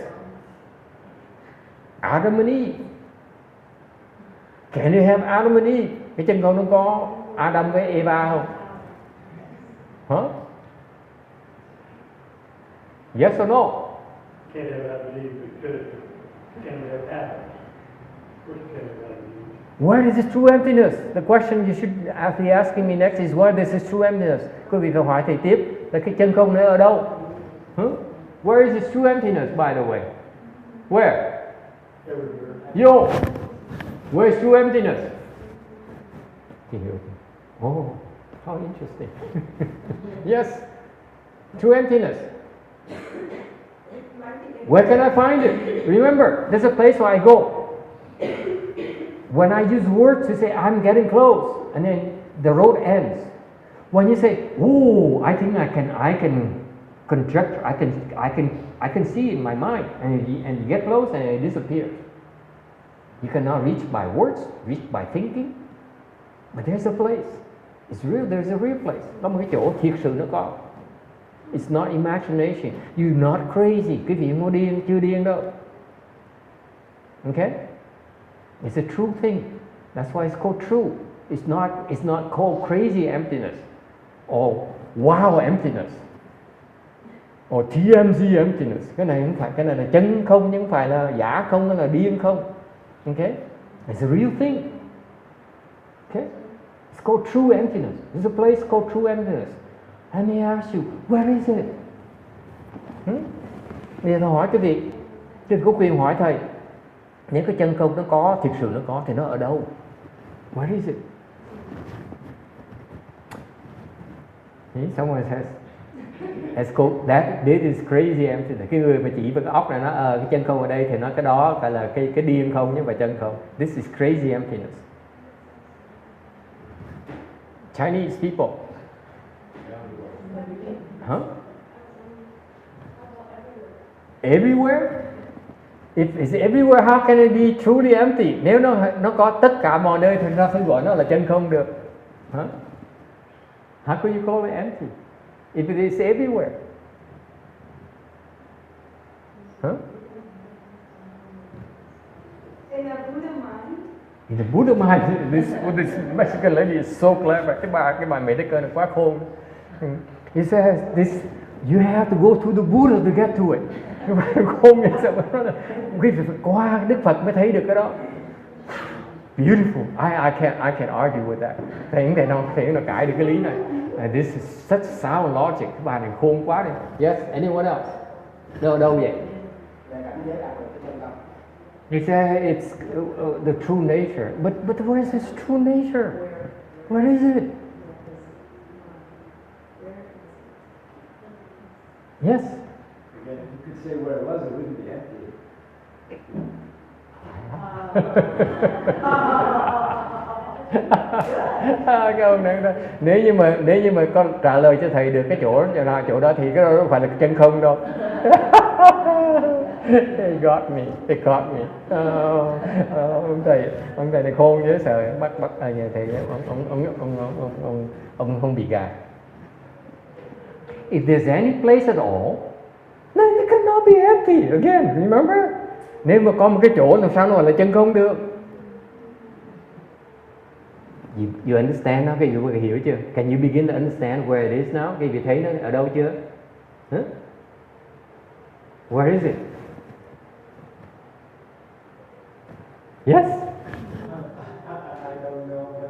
Adam and Eve. Can you have Adam and Eve? Cái chân con nó có Adam với Eva không? Hả? Yes or no? Can't have Adam and Eve, because can't have Adam. Of course you can't have Adam and Eve. Where is the true emptiness? The question you should be asking me next is where is the true emptiness? Quý vị phải hỏi thầy tiếp là cái chân không nó ở đâu? Huh? Where is the true emptiness, by the way? Where? Everywhere. Yo! Where is true emptiness? He hears me. Oh, how interesting. Yes, true emptiness. Where can I find it? Remember, there's a place where I go. When I use words to say I'm getting close, and then the road ends. When you say, "Oh, I think I can conjecture, I can see in my mind," and you get close and it disappears. You cannot reach by words, reach by thinking, but there's a place. It's real. There's a real place. Có một cái chỗ thiệt sự nó có. It's not imagination. You're not crazy. Quý vị không có điên, chưa điên đâu. Okay? It's a true thing. That's why it's called true. It's not called crazy emptiness or wow emptiness or TMZ emptiness. Cái này không phải, cái này là chân không nhưng không phải là giả không, hay là điên không. Okay? It's a real thing. Okay? It's called true emptiness. There's a place called true emptiness. Let me ask you, where is it? Bây giờ tôi hỏi quý vị, quý vị có quyền hỏi thầy, nếu cái chân không nó có, thực sự nó có thì nó ở đâu? Where is it? Someone says, let's go, this is crazy emptiness. Cái người mà chỉ vào cái óc này nó cái chân không ở đây thì nó cái đó gọi là cái điên không chứ không phải chân không. This is crazy emptiness. Chinese people. Huh? Everywhere? If it's everywhere, how can it be truly empty? Nếu nó có tất cả mọi nơi thì nó phải gọi nó là chân không được. Huh? How could you call it empty? If it is everywhere? Huh? In a Buddha mind, In the Buddha mind, this Mexican lady is so clever. Cái bà Mexican này quá khôn. He says this, you have to go to the Buddha to get to it. Cái bà khôn như sao nó là quý vị phải qua Đức Phật mới thấy được cái đó. Beautiful. I can't argue with that. Thầy nó cãi được cái lý này. This is such sound logic. Cái bà này khôn quá đi. Yes, anyone else? Đâu vậy? He said it's the true nature. But what is its true nature? What is it? Yes. Again, if you could say what it was, it wouldn't be empty. Cái ông này đó. Nếu như mà con trả lời cho thầy được cái chỗ đó thì cái đó không phải là chân không đâu. They got me. Ông thầy này khôn dễ sợ, bắt nhà thầy ông không bị gạt. If there's any place at all, then it cannot be empty. Again, remember? Nếu mà có một cái chỗ làm sao nó là chân không được? You understand now? Các vị hiểu chưa? Can you begin to understand where it is now? Các vị thấy nó ở đâu chưa? Huh? Where is it? Yes? I don't know, but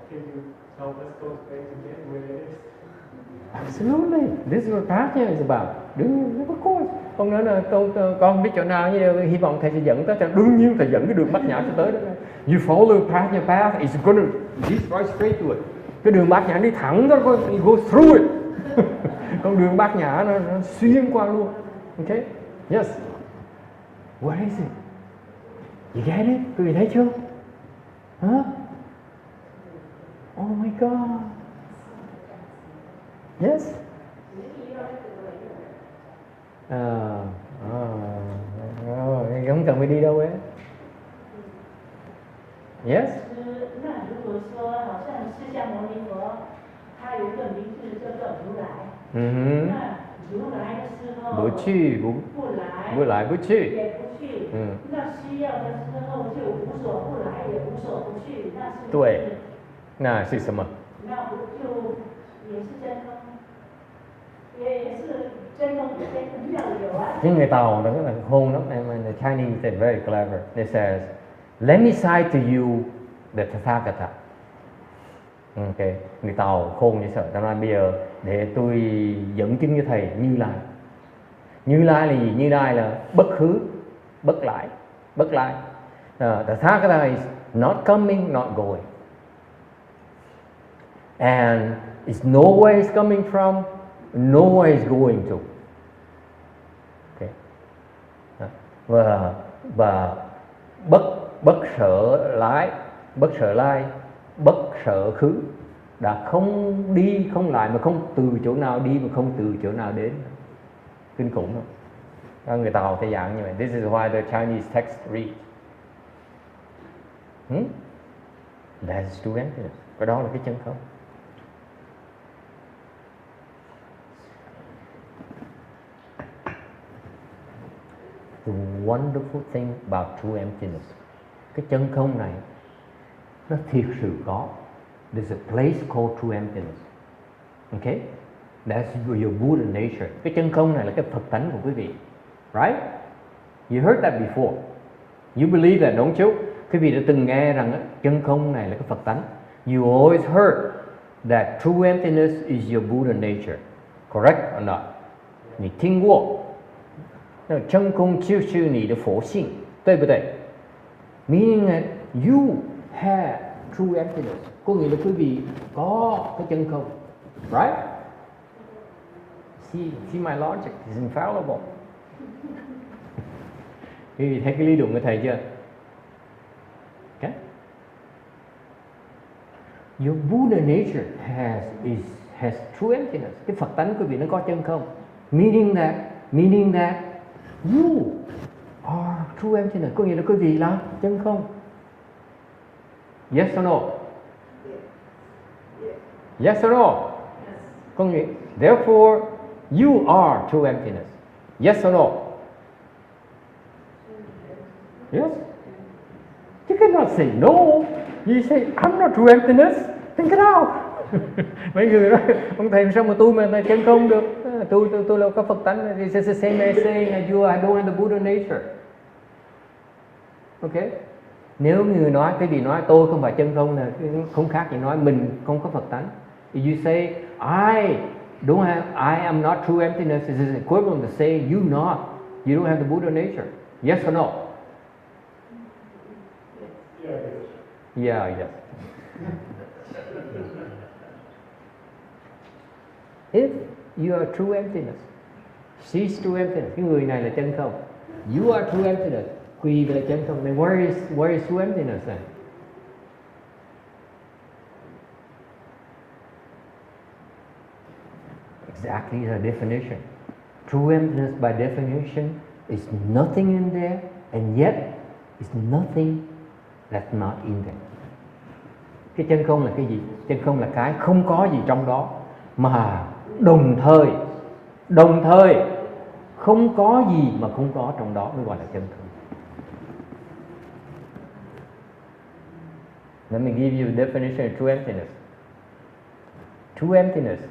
can you help us go back to get where it is? Absolutely. This is what Prajna is about. Đương nhiên, of course. Con nói là con không biết chỗ nào, nhưng hy vọng thầy sẽ dẫn tới. Đương nhiên thầy dẫn cái đường Bát Nhã cho tới đó. You follow Prajna path, it's gonna lead right straight to it. Cái đường Bát Nhã đi thẳng đó, you go through it. Con đường Bát Nhã nó xuyên qua luôn. Okay? Yes. Where is it? You get it? Quý vị thấy chưa? Huh? Oh my God. Yes. Không cần phải đi đâu ấy. Yes. 那如果说好像释迦牟尼佛，他有一个名字叫做如来， Ừ. 那如来的时候 Bố chi, bố 不来， bố lại bố chi. 也不去， Ừ. 那需要的时候就无所不来，也无所不去，那是不是？对，那是什么？那不就也是真空，也是真空要有啊。 Nhưng người Tàu nó rất là khôn lắm. The Chinese they're very clever. They says, let me cite to you the Tathagata. Ok, người Tàu khôn như sợ. Tao nói bây giờ để tôi dẫn chứng cho thầy Như Lai. Như Lai là gì? Như Lai là bất hư, bất lại, bất lai. Tathagata is not coming, not going. And it's nowhere it's coming from, nowhere it's going to. Okay. Và bất sợ lái, bất sợ khứ, đã không đi không lại mà không từ chỗ nào đi mà không từ chỗ nào đến. Kinh khủng không? Người Tàu thì dạng như vậy. This is why the Chinese text read. That is true emptiness. Cái đó là cái chân không. The wonderful thing about true emptiness, cái chân không này nó thiệt sự có. There's a place called true emptiness. Okay? That's your Buddha nature. Cái chân không này là cái Phật tánh của quý vị. Right? You heard that before. You believe that, don't you? Quý vị đã từng nghe rằng chân không này là cái Phật tánh. You always heard that true emptiness is your Buddha nature. Correct or not? 你听过那真空就是你的佛性，对不对？ Meaning that you have true emptiness. Có nghĩa là quý vị có cái chân không. Right? See my logic is infallible. Quý vị thấy cái lý luận của thầy chưa? Okay? Your Buddha nature has true emptiness. Cái Phật tánh quý vị nó có chân không. Meaning that you are true emptiness. Có nghĩa là quý vị là chân không. Yes or no? Yes or no? Có nghĩa, therefore you are true emptiness. Yes or no? Yes? You cannot say no. You say I'm not true emptiness. Then get out. Mấy người nói ông thầy sao mà tôi mà chân không được? Tôi là có Phật tánh. It's the same as saying that you don't have the Buddha nature. Okay? Nếu người nói cái gì nói tôi không phải chân không là không khác gì nói mình không có Phật tánh. If you say I am not true emptiness, it is equivalent to saying you don't have the Buddha nature. Yes or no? Yeah, yes. If you are true emptiness, she's true emptiness, cái người này là chân không. You are true emptiness, quý vị là chân không. Then where is true emptiness then? Exactly the definition. True emptiness by definition is nothing in there, and yet it's nothing that's not in there. Cái chân không là cái gì? Chân không là cái không có gì trong đó, mà đồng thời không có gì mà không có trong đó mới gọi là chân không. Let me give you a definition of true emptiness. True emptiness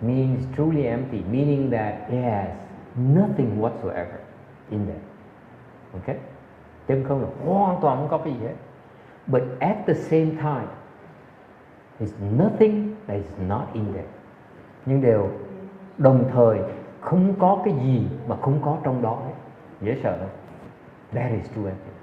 means truly empty, meaning that it has nothing whatsoever in there. Okay? Chân không là hoàn toàn không có cái gì hết. But at the same time, there's nothing that is not in there. Nhưng đều đồng thời không có cái gì mà không có trong đó hết. Dễ sợ không? That is true emptiness.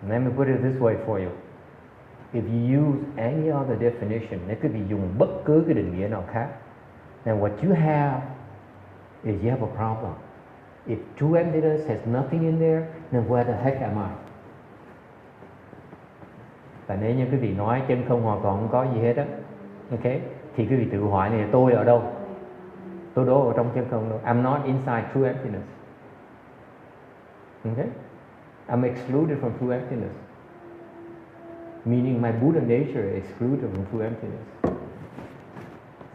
Let me put it this way for you. If you use any other definition, nếu quý vị dùng bất cứ cái định nghĩa nào khác, then what you have is you have a problem. If true emptiness has nothing in there, then where the heck am I? Và nếu như quý vị nói chân không hoàn toàn không có gì hết á, okay, thì quý vị tự hỏi này, tôi ở đâu? tôi đâu ở trong chân không đâu. I'm not inside true emptiness. Okay? I'm excluded from true emptiness. Meaning my Buddha nature is excluded from true emptiness.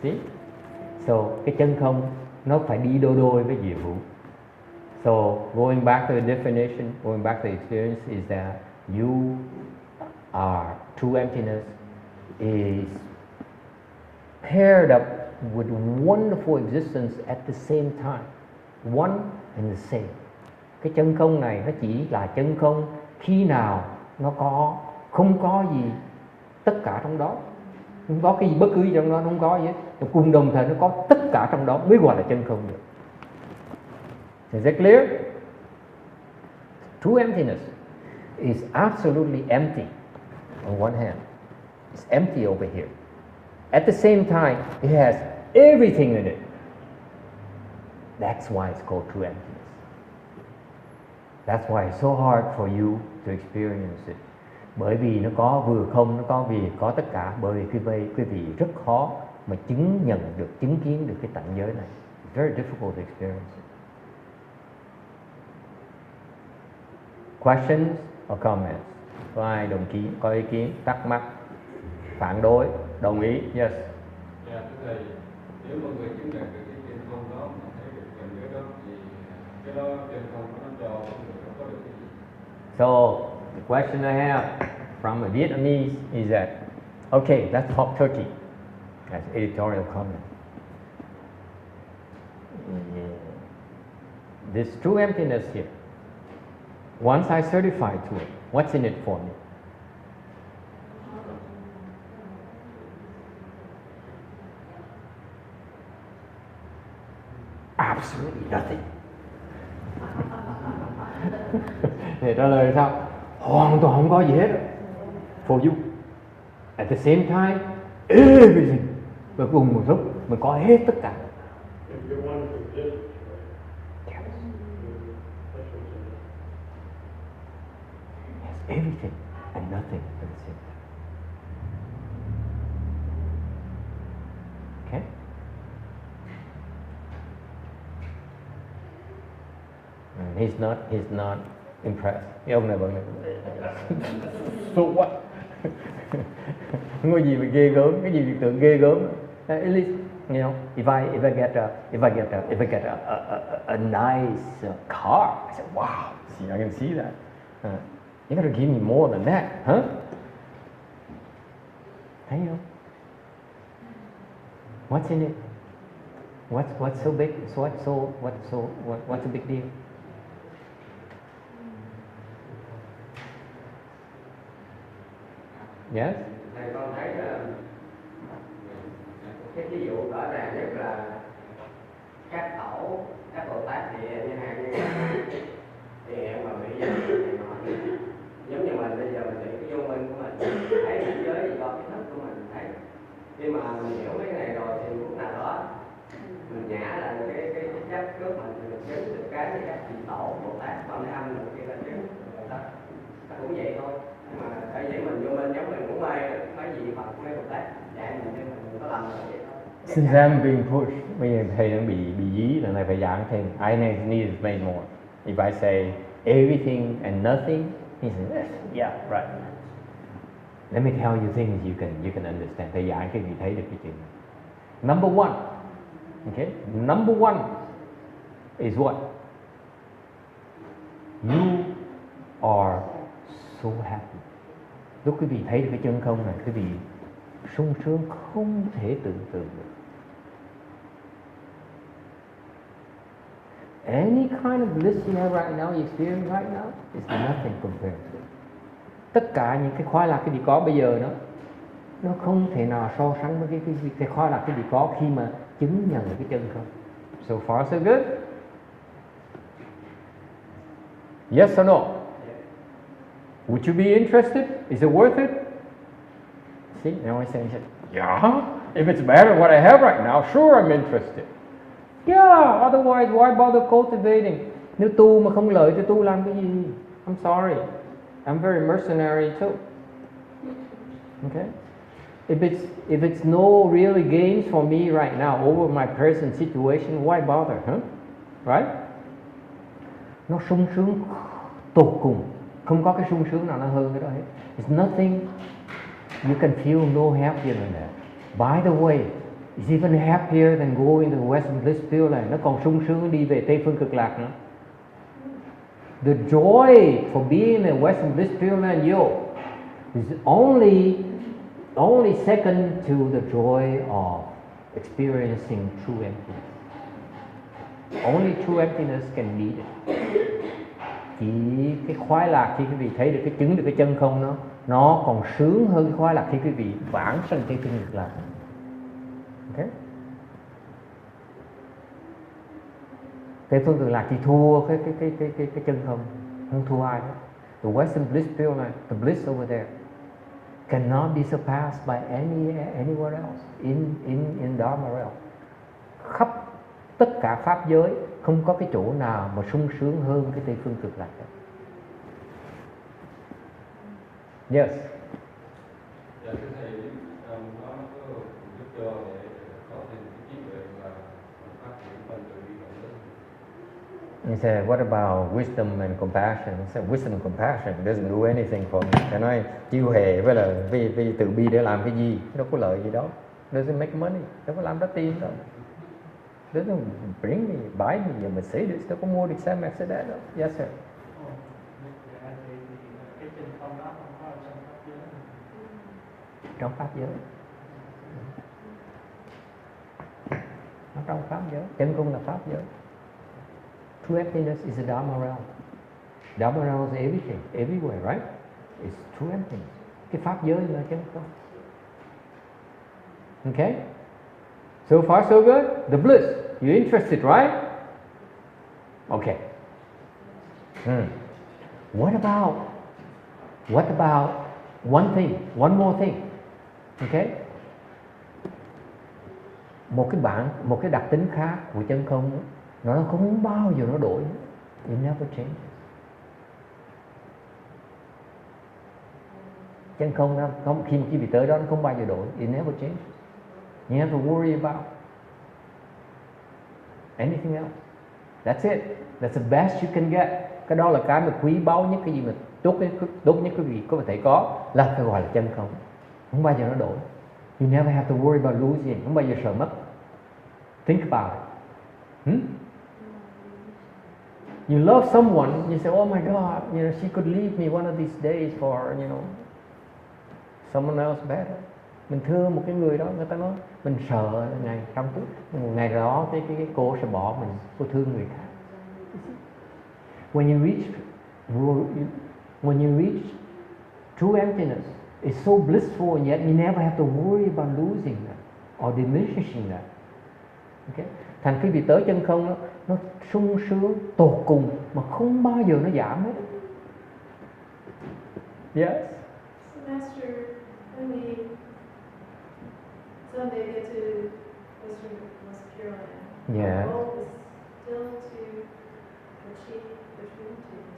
See? So cái chân không nó phải đi đôi đôi với diệu hữu. So going back to the definition, going back to the experience is that you are true emptiness is paired up with wonderful existence at the same time, one and the same. Cái chân không này nó chỉ là chân không khi nào nó có, không có gì tất cả trong đó, không có cái gì bất cứ gì trong đó, không có gì hết, cùng đồng thời nó có tất cả trong đó mới gọi là chân không được. Is that clear? True emptiness is absolutely empty on one hand. It's empty over here. At the same time, it has everything in it. That's why it's called true emptiness. That's why it's so hard for you to experience it. Bởi vì nó có vừa không, nó có vì có tất cả. Bởi vì quý vị rất khó mà chứng nhận được, chứng kiến được cái tận giới này. It's very difficult to experience it. Questions or comments? Có ai đồng ý, có ý kiến, thắc mắc, phản đối, đồng ý? Yes. Dạ, thưa thầy, nếu mà người chứng đạt được cái chân không đó mà thấy được gần cái đó thì cái đó chân không nó cho con người nó có được cái gì? So the question I have from a Vietnamese is that, okay, let's talk Turkey. That's editorial comment. This true emptiness here. Once I certify to it, what's in it for me? Absolutely nothing. Để trả lời sao? Hoàn toàn không có gì hết. For you. At the same time, everything. Và cùng một lúc mình có hết tất cả. If you're one of the existence, right? Yes. That's what's in it. Yes, everything and nothing at the same time. Okay? And he's not impressed. Cái ông này vẫn so what? Không có gì mà ghê gớm, cái gì tưởng ghê gớm. At least, you know, if I get a nice car, I say, wow, see, I can see that. You gotta give me more than that, huh? Thấy không? What's in it? What's so big? What's the big deal? Yes? Thầy con thấy là cái ví dụ rõ ràng nhất là các tổ, các Bồ Tát thì như hạn như thì mà bị thầy nói giống như mình bây giờ mình nghĩ cái vô minh của mình thấy cảnh giới gì do cái thức của mình thấy, khi mà mình hiểu mấy cái này rồi thì lúc nào đó mình nhả là cái chấp trước mình chứng được cái như các vị tổ Bồ Tát con âm được kia là chứng nó cũng vậy thôi. Mà tại vì mình vô minh giống mình cũng mê mấy vị Phật mấy Bồ Tát dạy mình nhưng mình có làm được vậy thôi. Since I'm being pushed, bây giờ thầy đang bị dí lần này phải giảng thêm. I need to make more. If I say everything and nothing, he says, yeah, right. Let me tell you things you can understand. Thầy giảng cái gì thấy được cái chuyện này. Number one, okay? Number one is what? You are so happy. Lúc quý vị thấy được cái chân không này, quý vị sung sướng không thể tưởng tượng được. Any kind of bliss you have right now, you experience right now, is nothing compared to it. Tất cả những cái khoái lạc cái gì có bây giờ nó không thể nào so sánh với cái khoái lạc cái gì có khi mà chứng nhận được cái chân không. So far so good. Yes or no? Would you be interested? Is it worth it? See, now I say, yeah. If it's better than what I have right now, sure I'm interested. Yeah, otherwise why bother cultivating? Nếu tu mà không lợi thì tu làm cái gì? I'm sorry. I'm very mercenary too. Okay? if it's no really gains for me right now over my present situation, why bother, huh? Right? Nó sung sướng tột cùng, không có cái sung sướng nào nó hơn cái đó hết. It's nothing you can feel no happier than that. By the way, it's even happier than going to the Western Bliss Pure Land. Nó còn sung sướng đi về Tây Phương Cực Lạc nữa. The joy for being in Western Bliss Pure Land, is only second to the joy of experiencing true emptiness. Only true emptiness can beat it. Chỉ cái khoái lạc khi quý vị thấy được cái chứng được cái chân không nó còn sướng hơn cái khoái lạc khi quý vị vãng sanh Tây Phương Cực Lạc. Okay? Tây Phương Cực Lạc chỉ thua cái chân không thua ai hết. The Western Bliss Pure Land, the bliss over there, cannot be surpassed by anywhere else in Dharma realm. Khắp tất cả pháp giới không có cái chỗ nào mà sung sướng hơn cái Tây Phương Cực Lạc đó. Yes. Dạ thưa thầy, nó có giúp cho để có thêm cái trí tuệ và phát triển phần từ bi rộng lớn. He said, what about wisdom and compassion? He said, wisdom and compassion doesn't do anything for me. Thầy nói, chiêu hề với là vì từ bi để làm cái gì? Đâu có lợi gì đó. Doesn't make money. Đâu có làm ra tiền đâu. Doesn't bring me, buy me a Mercedes. Đâu có mua được xe Mercedes đâu. Yes, sir. Cái chân không đó không có trong pháp giới. Trong pháp giới. Nó trong pháp giới. Chân không là pháp giới. True emptiness is a Dharma realm. Dharma realm is everything, everywhere, right? It's true emptiness. Cái pháp giới là chân không. Okay? So far so good? The bliss. You're interested, right? Okay. What about one more thing? Okay? Một cái đặc tính khác của chân không, nó không bao giờ nó đổi. It never changes. Chân không đó, khi mà quý vị tới đó nó không bao giờ đổi. It never changes. You have to worry about anything else. That's it. That's the best you can get. Cái đó là cái mà quý báu nhất, cái gì mà tốt nhất quý vị có thể có là cái gọi là chân không. Không bao giờ nó đổi. You never have to worry about losing. Không bao giờ sợ mất. Think about it. You love someone, you say, oh my God, she could leave me one of these days for, someone else better. Mình thương một cái người đó, người ta nói mình sợ ngày đó cái cô sẽ bỏ mình, cô thương người khác. When you reach true emptiness, it's so blissful, and yet you never have to worry about losing that or diminishing that. Okay? Thành khi bị tới chân không nó sung sướng tột cùng mà không bao giờ nó giảm hết. Yes. So Master, when we someday get to Western Pure Land, Yeah. our goal is still to achieve the true emptiness.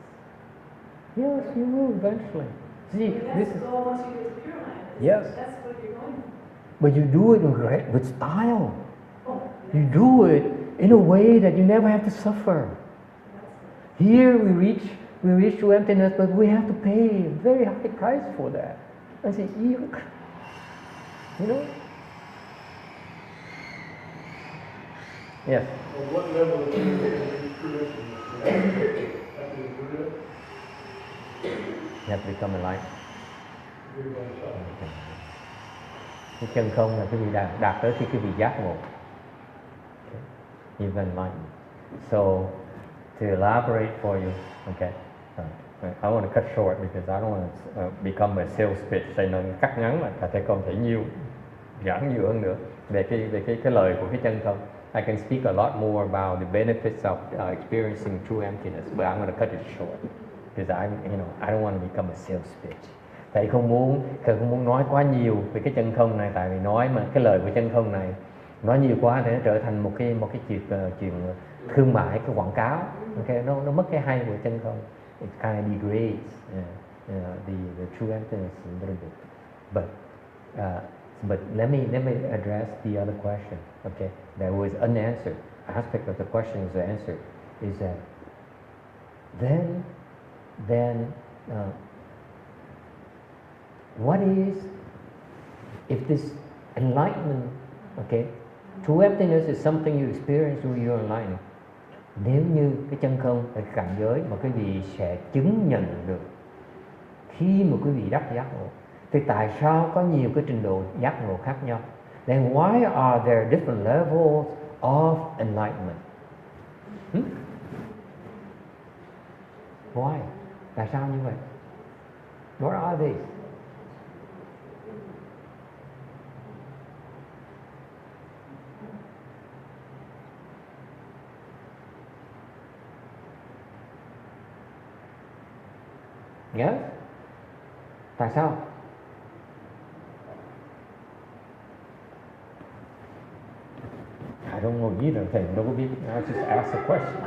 Yes, you will eventually. See, That's this the is, goal once you get to Pure Land. Yes. That's what you're going for. but you do it with style. Oh, You do it in a way that you never have to suffer. Here we reach to emptiness, but we have to pay a very high price for that. I say, you know? Yes. Well, what level of true emptiness after you do that? You have to become enlightened. You're going to suffer. Cái chân không là cái vị đạt tới khi cái vị giác ngộ. Even enlightened. So to elaborate for you, okay. I want to cut short because I don't want to become a sales pitch, cho nên cắt ngắn lại cả thầy con thể nhiều giảng nhiều hơn nữa về cái lời của cái chân không. I can speak a lot more about the benefits of experiencing true emptiness, but I'm going to cut it short because I don't want to become a sales pitch. Thầy không muốn nói quá nhiều về cái chân không này, tại vì nói mà cái lời của chân không này nói nhiều quá thì nó trở thành một cái chuyện thương mại, cái quảng cáo. Okay, nó mất cái hay của chân không. It kind of degrades the true emptiness a little bit. But But let me address the other question. Okay, that was unanswered aspect of the question is answered. Is that then what is if this enlightenment? Okay, true emptiness is something you experience when you're enlightened. Nếu như cái chân không là cảnh giới mà quý vị sẽ chứng nhận được khi mà quý vị đắc giác ngộ, thì tại sao có nhiều cái trình độ giác ngộ khác nhau? Then why are there different levels of enlightenment? Why? Tại sao như vậy? What are these? Yes? Tại sao? I don't know either, thầy đâu có biết. I just ask a question.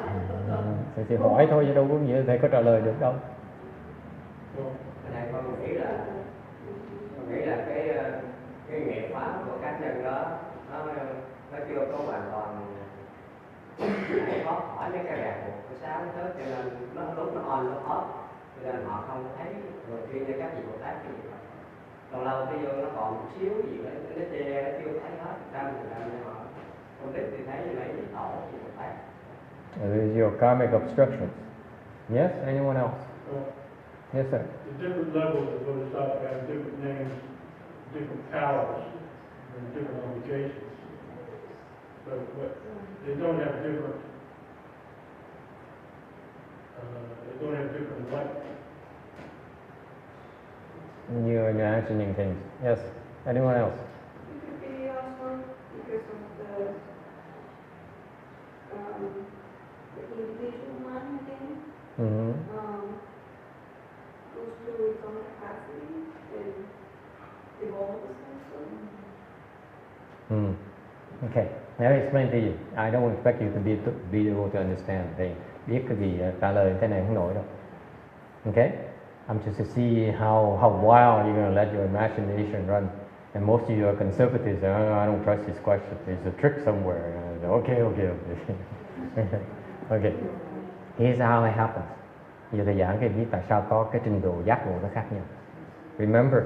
Thầy chỉ hỏi thôi chứ đâu có nghĩa thầy có trả lời được đâu. Thầy con nghĩ là cái nghiệp pháp của cá nhân đó nó chưa có hoàn toàn giải thoát khỏi mấy cái ràng buộc của sáng tới, cho nên nó lúc nó on nó off, cho nên họ không thấy rồi khi như các vị Bồ Tát cái gì đó. Còn lâu bây giờ nó còn một xíu gì đó nó che nó chưa thấy hết trăm nên họ không biết thì thấy như vậy thì tổ gì Bồ Tát. Is your karmic obstructions. Yes, anyone else? Yes, sir. The different levels of Bodhisattva have different names, different powers, and different obligations. So they don't have different light. You're imagining things. Yes, anyone else? It could be also because of the individual mind thing. Mm-hmm. Goes through its own capacity and evolves and so. Okay, let me explain to you. I don't expect you to be able to understand. Thầy biết cái gì trả lời cái này không nổi đâu. Okay, I'm just to see how wild you're going to let your imagination run. And most of you are conservatives. I don't trust this question. There's a trick somewhere. Okay. Okay. Here's how it happens. Giờ thầy giảng cái biết tại sao có cái trình độ giác ngộ nó khác nhau. Remember,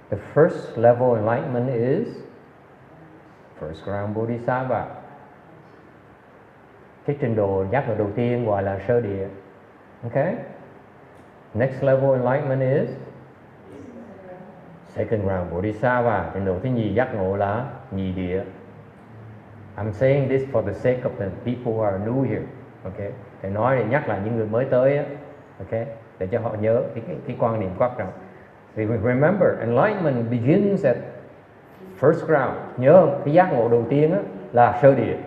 the first level enlightenment is first ground bodhisattva. Cái trình độ giác ngộ đầu tiên gọi là sơ địa. Okay? Next level enlightenment is second ground bodhisattva. Trình độ thứ nhì giác ngộ là nhị địa. I'm saying this for the sake of the people who are new here. Okay? Thầy nói để nhắc lại những người mới tới á. Okay? Để cho họ nhớ cái quan niệm quan trọng. Remember, enlightenment begins at first ground. Nhớ không? Cái giác ngộ đầu tiên á, là sơ địa,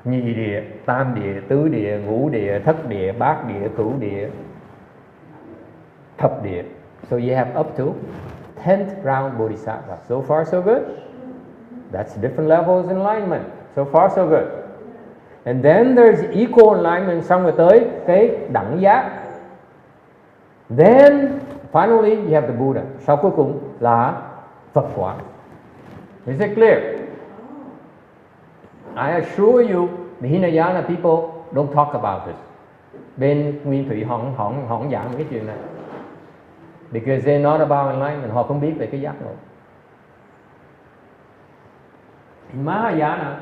nhị địa, tam địa, tứ địa, ngũ địa, thất địa, bát địa, cửu địa, thập địa. So you have up to 10th round bodhisattva. So far so good. That's different levels of enlightenment. So far so good. And then there's equal enlightenment, xong rồi tới cái đẳng giác. Then finally you have the Buddha. Sau cuối cùng là Phật quả. Is it clear? I assure you, the Hinayana people don't talk about this. Bên Nguyên Thủy họ giảng cái chuyện này. Because they're not about enlightenment. Họ không biết về cái giác ngộ. In Mahayana,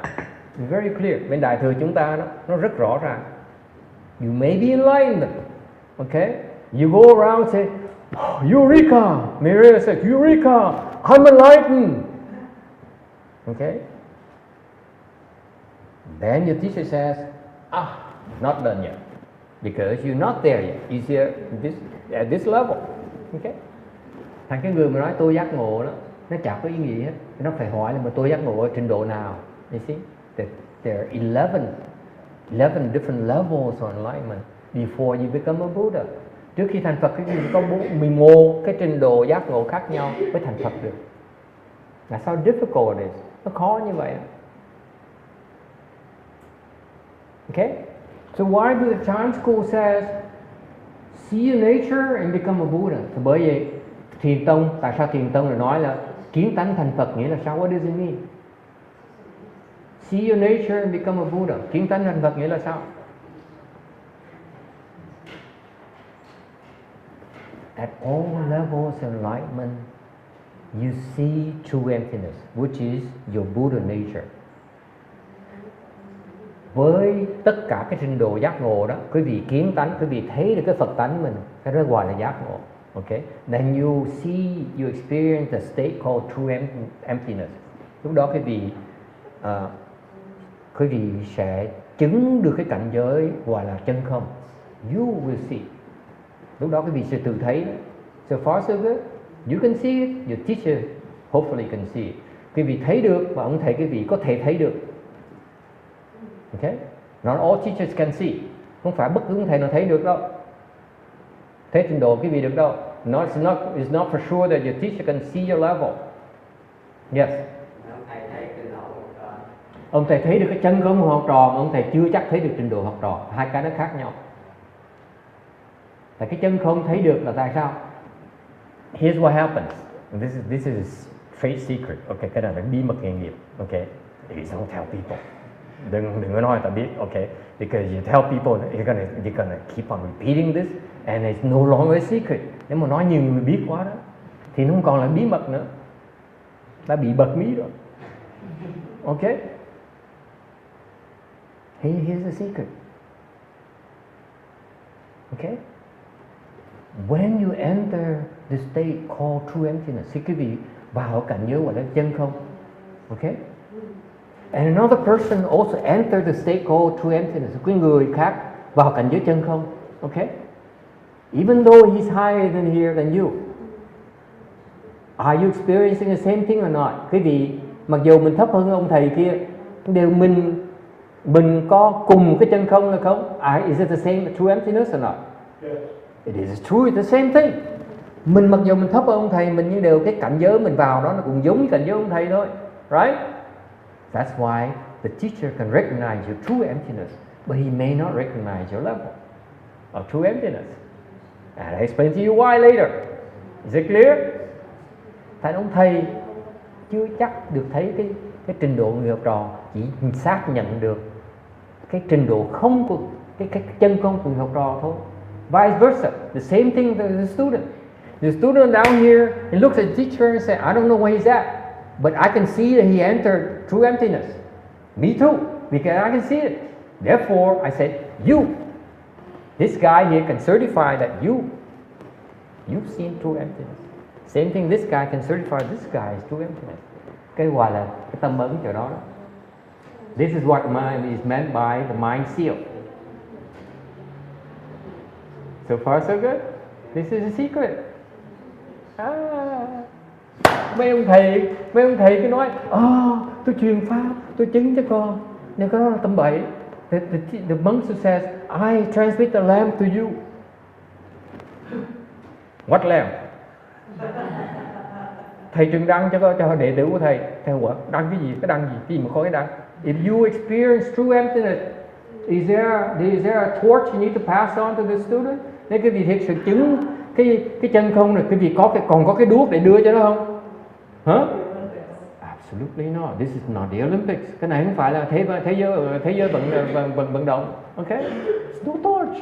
it's very clear. Bên Đại Thừa chúng ta nó rất rõ ràng. You may be enlightened. Okay? You go around and say, oh, Eureka! Miriam says, Eureka! I'm enlightened. Okay? Then your teacher says, not done yet. Because you're not there yet. You're here at this level. Okay? Thành cái người mà nói tôi giác ngộ đó, nó chẳng có ý nghĩa hết. Nó phải hỏi là mà tôi giác ngộ ở trình độ nào. You see? There are 11 different levels of enlightenment before you become a Buddha. Trước khi thành Phật có 11 cái trình độ giác ngộ khác nhau mới thành Phật được. That's how difficult it is. Nó khó như vậy. Okay? So why do the Chan school says see nature and become a Buddha? Thì bởi vậy Thiền Tông, tại sao Thiền Tông lại nói là Kiến tánh thành Phật nghĩa là sao? What does it mean? See your nature and become a Buddha. Kiến tánh thành Phật nghĩa là sao? At all levels of enlightenment, you see true emptiness, which is your Buddha nature. Với tất cả cái trình độ giác ngộ đó, quý vị kiến tánh, quý vị thấy được cái Phật tánh mình, cái đó gọi là giác ngộ. Okay? Then you see, you experience a state called true emptiness. Lúc đó quý vị sẽ chứng được cái cảnh giới gọi là chân không. You will see. Lúc đó quý vị sẽ tự thấy. So far so good. You can see it. Your teacher hopefully can see it. Quý vị thấy được và ông thầy quý vị có thể thấy được. Okay? Not all teachers can see. Không phải bất cứ ông thầy nào thấy được đâu. Thấy trình độ quý vị được đâu. It's not for sure that your teacher can see your level. Yes. Ông thầy thấy được cái chân không của học trò, mà ông thầy chưa chắc thấy được trình độ học trò. Hai cái nó khác nhau. Tại cái chân không thấy được là tại sao? Here's what happens. This is trade secret. Okay, cái này là bí mật nghề nghiệp. Okay, please don't tell people. Đừng có nói ta biết. Okay, because you tell people, you're gonna keep on repeating this, and it's no longer a secret. Nếu mà nói nhiều người biết quá đó, thì nó không còn là bí mật nữa. Đã bị bật mí rồi. Okay. Here's the secret. Okay? When you enter the state called true emptiness, thì quý vị vào cảnh giới gọi là chân không. Okay? And another person also entered the state called true emptiness. Cái người khác vào cảnh giới chân không. Okay? Even though he's higher than here than you, are you experiencing the same thing or not? Quý vị, mặc dù mình thấp hơn ông thầy kia, đều mình có cùng cái chân không hay không? Is it the same true emptiness or not? Yes. It is true, it's the same thing. Mình mặc dù mình thấp hơn ông thầy, mình nhưng đều cái cảnh giới mình vào đó nó cũng giống như cảnh giới ông thầy thôi, right? That's why the teacher can recognize your true emptiness, but he may not recognize your level of true emptiness. And I explain to you why later. Is it clear? Tại ông thầy chưa chắc được thấy cái trình độ người học trò, chỉ xác nhận được cái trình độ không của cái chân không của người học trò thôi. Vice versa, the same thing with the student. The student down here, he looks at the teacher and says, I don't know where he's at, but I can see that he entered true emptiness. Me too, because I can see it. Therefore, I said, this guy here can certify that you've seen true emptiness. Same thing, this guy can certify this guy is true emptiness. Cái gọi là cái tâm ấn chỗ đó. This is what mind is meant by the mind seal. So far so good. This is a secret. Mấy ông thầy cứ nói, tôi truyền pháp, tôi chứng cho con. Nhưng cái đó là tầm bậy. The monk who says, I transmit the lamp to you. What lamp? Thầy truyền đăng cho đệ tử của thầy. Thầy hỏi, đăng cái gì? Cái đăng gì? Cái gì mà có cái đăng? If you experience true emptiness, is there a torch you need to pass on to the student? Nếu cái vị thiệt sự chứng cái chân không này, cái vị còn có cái đuốc để đưa cho nó không? Huh? Absolutely not. This is not the Olympics. Cái này không phải là thế giới vận động. Okay? It's no torch.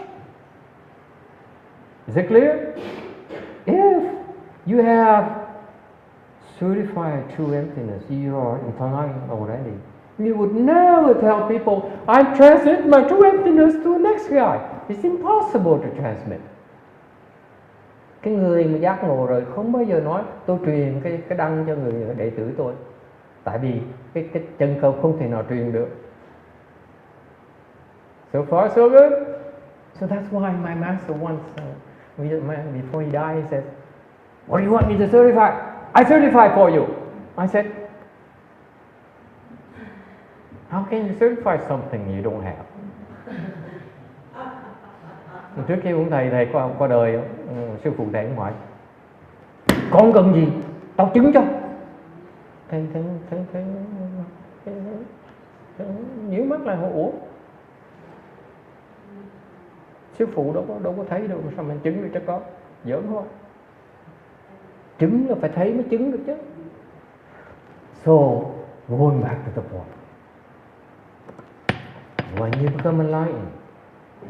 Is it clear? If you have certified true emptiness, you are enlightened already. You would never tell people, I transmit my true emptiness to the next guy. It's impossible to transmit. Cái người mà giác ngộ rồi không bao giờ nói tôi truyền cái đăng cho người đệ tử tôi. Tại vì cái chân không thể nào truyền được. So far so good. So that's why my master once, before he died, he said, what do you want me to certify? I certify for you. I said, how can you certify something you don't have? Trước khi ông thầy qua đời, sư phụ thầy ông hỏi, con cần gì? Tao chứng cho. Thầy nhíu mắt lại hỏi, ủa? Sư phụ đâu có thấy đâu, sao mình chứng được cho con? Giỡn thôi. Chứng là phải thấy mới chứng được chứ. So, going back to the point, when you become enlightened,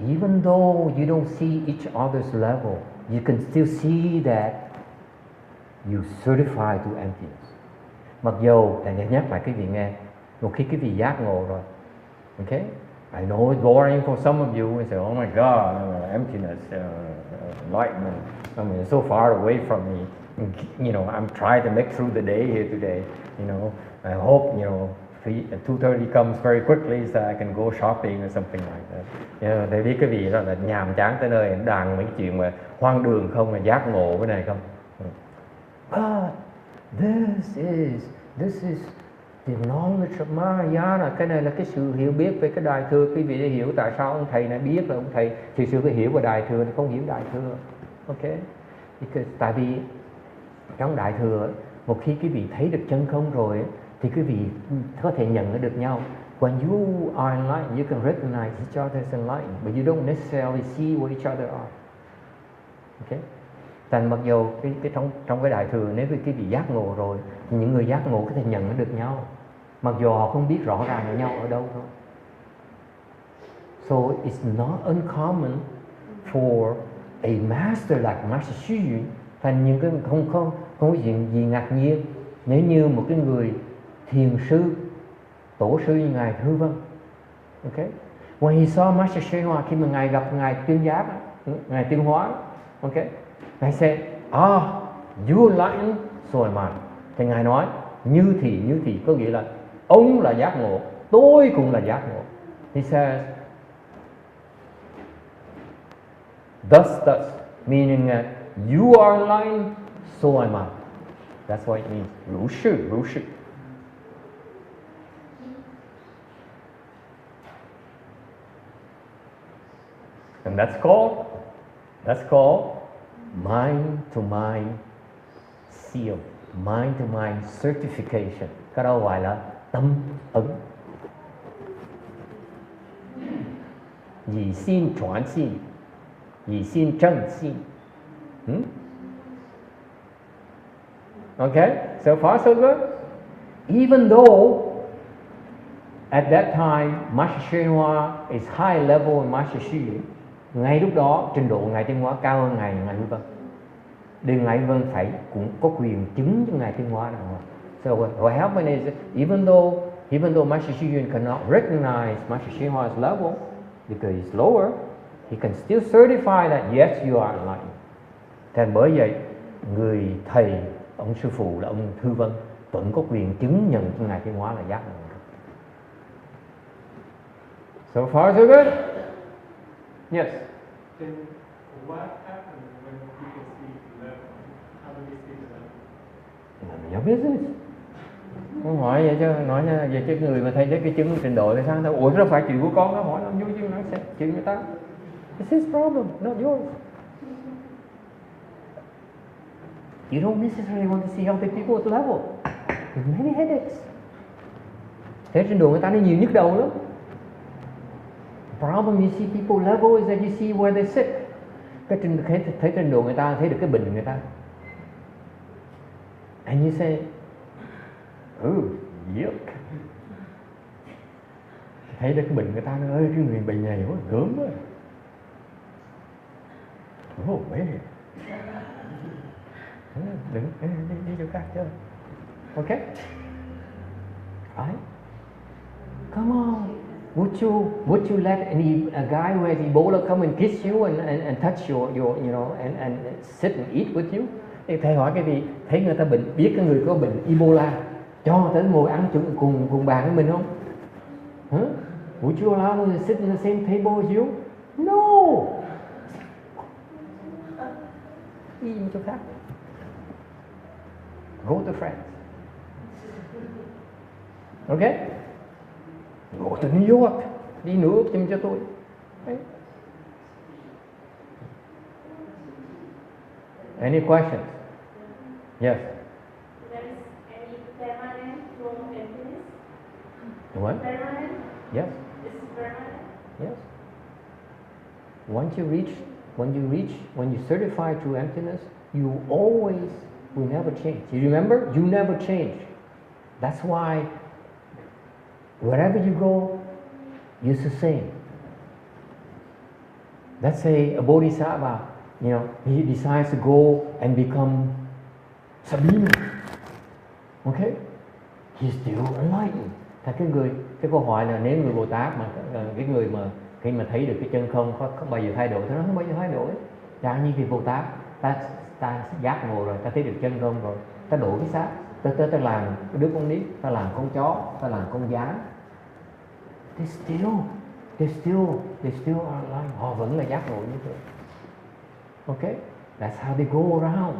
even though you don't see each other's level, you can still see that you certify to emptiness. Mặc dù, ta nhắc lại quý vị nghe, một khi quý vị giác ngộ rồi, okay? I know it's boring for some of you, and say, oh my God, emptiness, enlightenment, I mean, it's so far away from me. You know, I'm trying to make through the day here today. You know, I hope, 2:30 comes very quickly so I can go shopping or something like that. You know, thầy biết cái vị đó là nhàm chán tới nơi đàn mấy chuyện mà hoang đường không, là giác ngộ cái này không. But this is the knowledge of Mahayana. Cái này là cái sự hiểu biết về cái Đại Thừa. Quý vị đã hiểu tại sao ông thầy này biết là ông thầy thì sự phải hiểu về Đại Thừa, không hiểu Đại Thừa. Ok? Because, tại vì trong Đại Thừa, một khi quý vị thấy được chân không rồi thì quý vị có thể nhận được nhau. When you are enlightened, you can recognize each other as enlightened, but you don't necessarily see what each other are. Okay? Thành mặc dù trong cái Đại Thừa, nếu quý vị giác ngộ rồi, thì những người giác ngộ có thể nhận được nhau, mặc dù họ không biết rõ ràng ở nhau ở đâu thôi. So it's not uncommon for a master like Master Xu Yun. Thành những cái không có chuyện gì ngạc nhiên nếu như một cái người thiền sư, tổ sư như ngài Thư Vân. Okay? When he saw Master Xu Hoa, khi mà ngài gặp ngài Tuyên Giác, ngài Tuyên Hóa, okay, ngài said, you enlightened, so am I. Thì ngài nói như thì có nghĩa là ông là giác ngộ, tôi cũng là giác ngộ. He says, thus, meaning you are enlightened, so am I. That's what it means. 如是. And that's called mind-to-mind seal, mind-to-mind certification. Cái đó gọi là tâm ấn. Yi xin truyền xin, yi xin chân xin. Okay, so far so good. Even though at that time Master Xu Hoa is high level in Master Xu Yun, ngay lúc đó trình độ ngài Tuyên Hóa cao hơn ngài Thư Vân. Điều ngài Vân phải cũng có quyền chứng cho ngài Tuyên Hóa nào. So what happened is even though Master Xu Yun cannot recognize Master Xu Hoa's level because he's lower, he can still certify that yes, you are enlightened. Thành bởi vậy người thầy, ông sư phụ là ông Thư Vân vẫn có quyền chứng nhận cho ngài Tuyên Hóa là giác ngộ. So far so good. Yes. Then what happens when people see the level? How do we see the level? None of your business. Con hỏi vậy chứ, nói nha, về cái người mà thấy cái chứng trình độ thì sao? Ủa nó phải chuyện của con đó, hỏi nó vui chứ nó sẽ chuyện người ta. It's his problem, not yours. You don't necessarily want to see healthy people's level. There's many headaches. Thế trình độ người ta nó nhiều nhức đầu lắm. The problem you see people level is that you see where they're sick. Thấy trình độ người ta, thấy được cái bệnh người ta. And you say, yuck. Thấy được cái bệnh người ta, ơi cái người bệnh này quá, gớm quá. Man. Đừng đi chỗ khác chơi. Okay? Right? Come on. Would you let a guy who has Ebola come and kiss you and touch your and sit and eat with you? Thầy hỏi cái gì? Thấy người ta bệnh, biết cái người có bệnh Ebola, cho tới ngồi ăn chung cùng bàn với mình không? Huh? Would you allow them to sit in the same table as you? No. Đi chỗ khác. Go to France. Okay? Go to New York. Đi New York tìm cho tôi. Okay? Any questions? Yes. There is any permanent form of emptiness? What? Permanent? Yes. This is permanent? Yes. When you certify true emptiness, you always will never change. You remember? You never change. That's why wherever you go, you're the same. Let's say a bodhisattva, he decides to go and become Sabina. Okay? He's still enlightened. Cái câu hỏi là nếu người Bồ Tát mà cái người mà khi mà thấy được cái chân không có bao giờ thay đổi, thì nó không bao giờ thay đổi. Chẳng như thì Bồ Tát, ta giác ngộ rồi, ta thấy được chân không rồi, ta đổi cái xác, ta làm cái đứa con nít, ta làm con chó, ta làm con gián. They still are alive. Họ vẫn là giác ngộ như thế. Okay? That's how they go around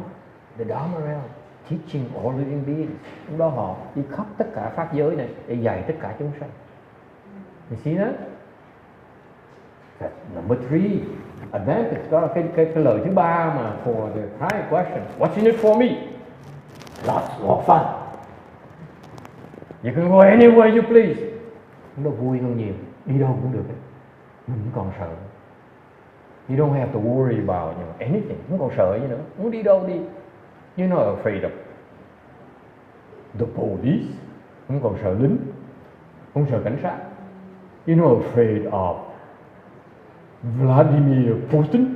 the Dharma realm, teaching all living beings. Lúc đó họ đi khắp tất cả pháp giới này để dạy tất cả chúng sanh. You see that? That's number 3. Advantage. Đó là cái lời thứ 3 mà for the prior question. What's in it for me? Lots more fun. You can go anywhere you please. Nó vui hơn nhiều. Đi đâu cũng được. Mình không còn sợ. You don't have to worry about anything. Không còn sợ gì nữa. Muốn đi đâu đi. You're not afraid of the police. Không còn sợ lính. Không sợ cảnh sát. You're not afraid of Vladimir Putin.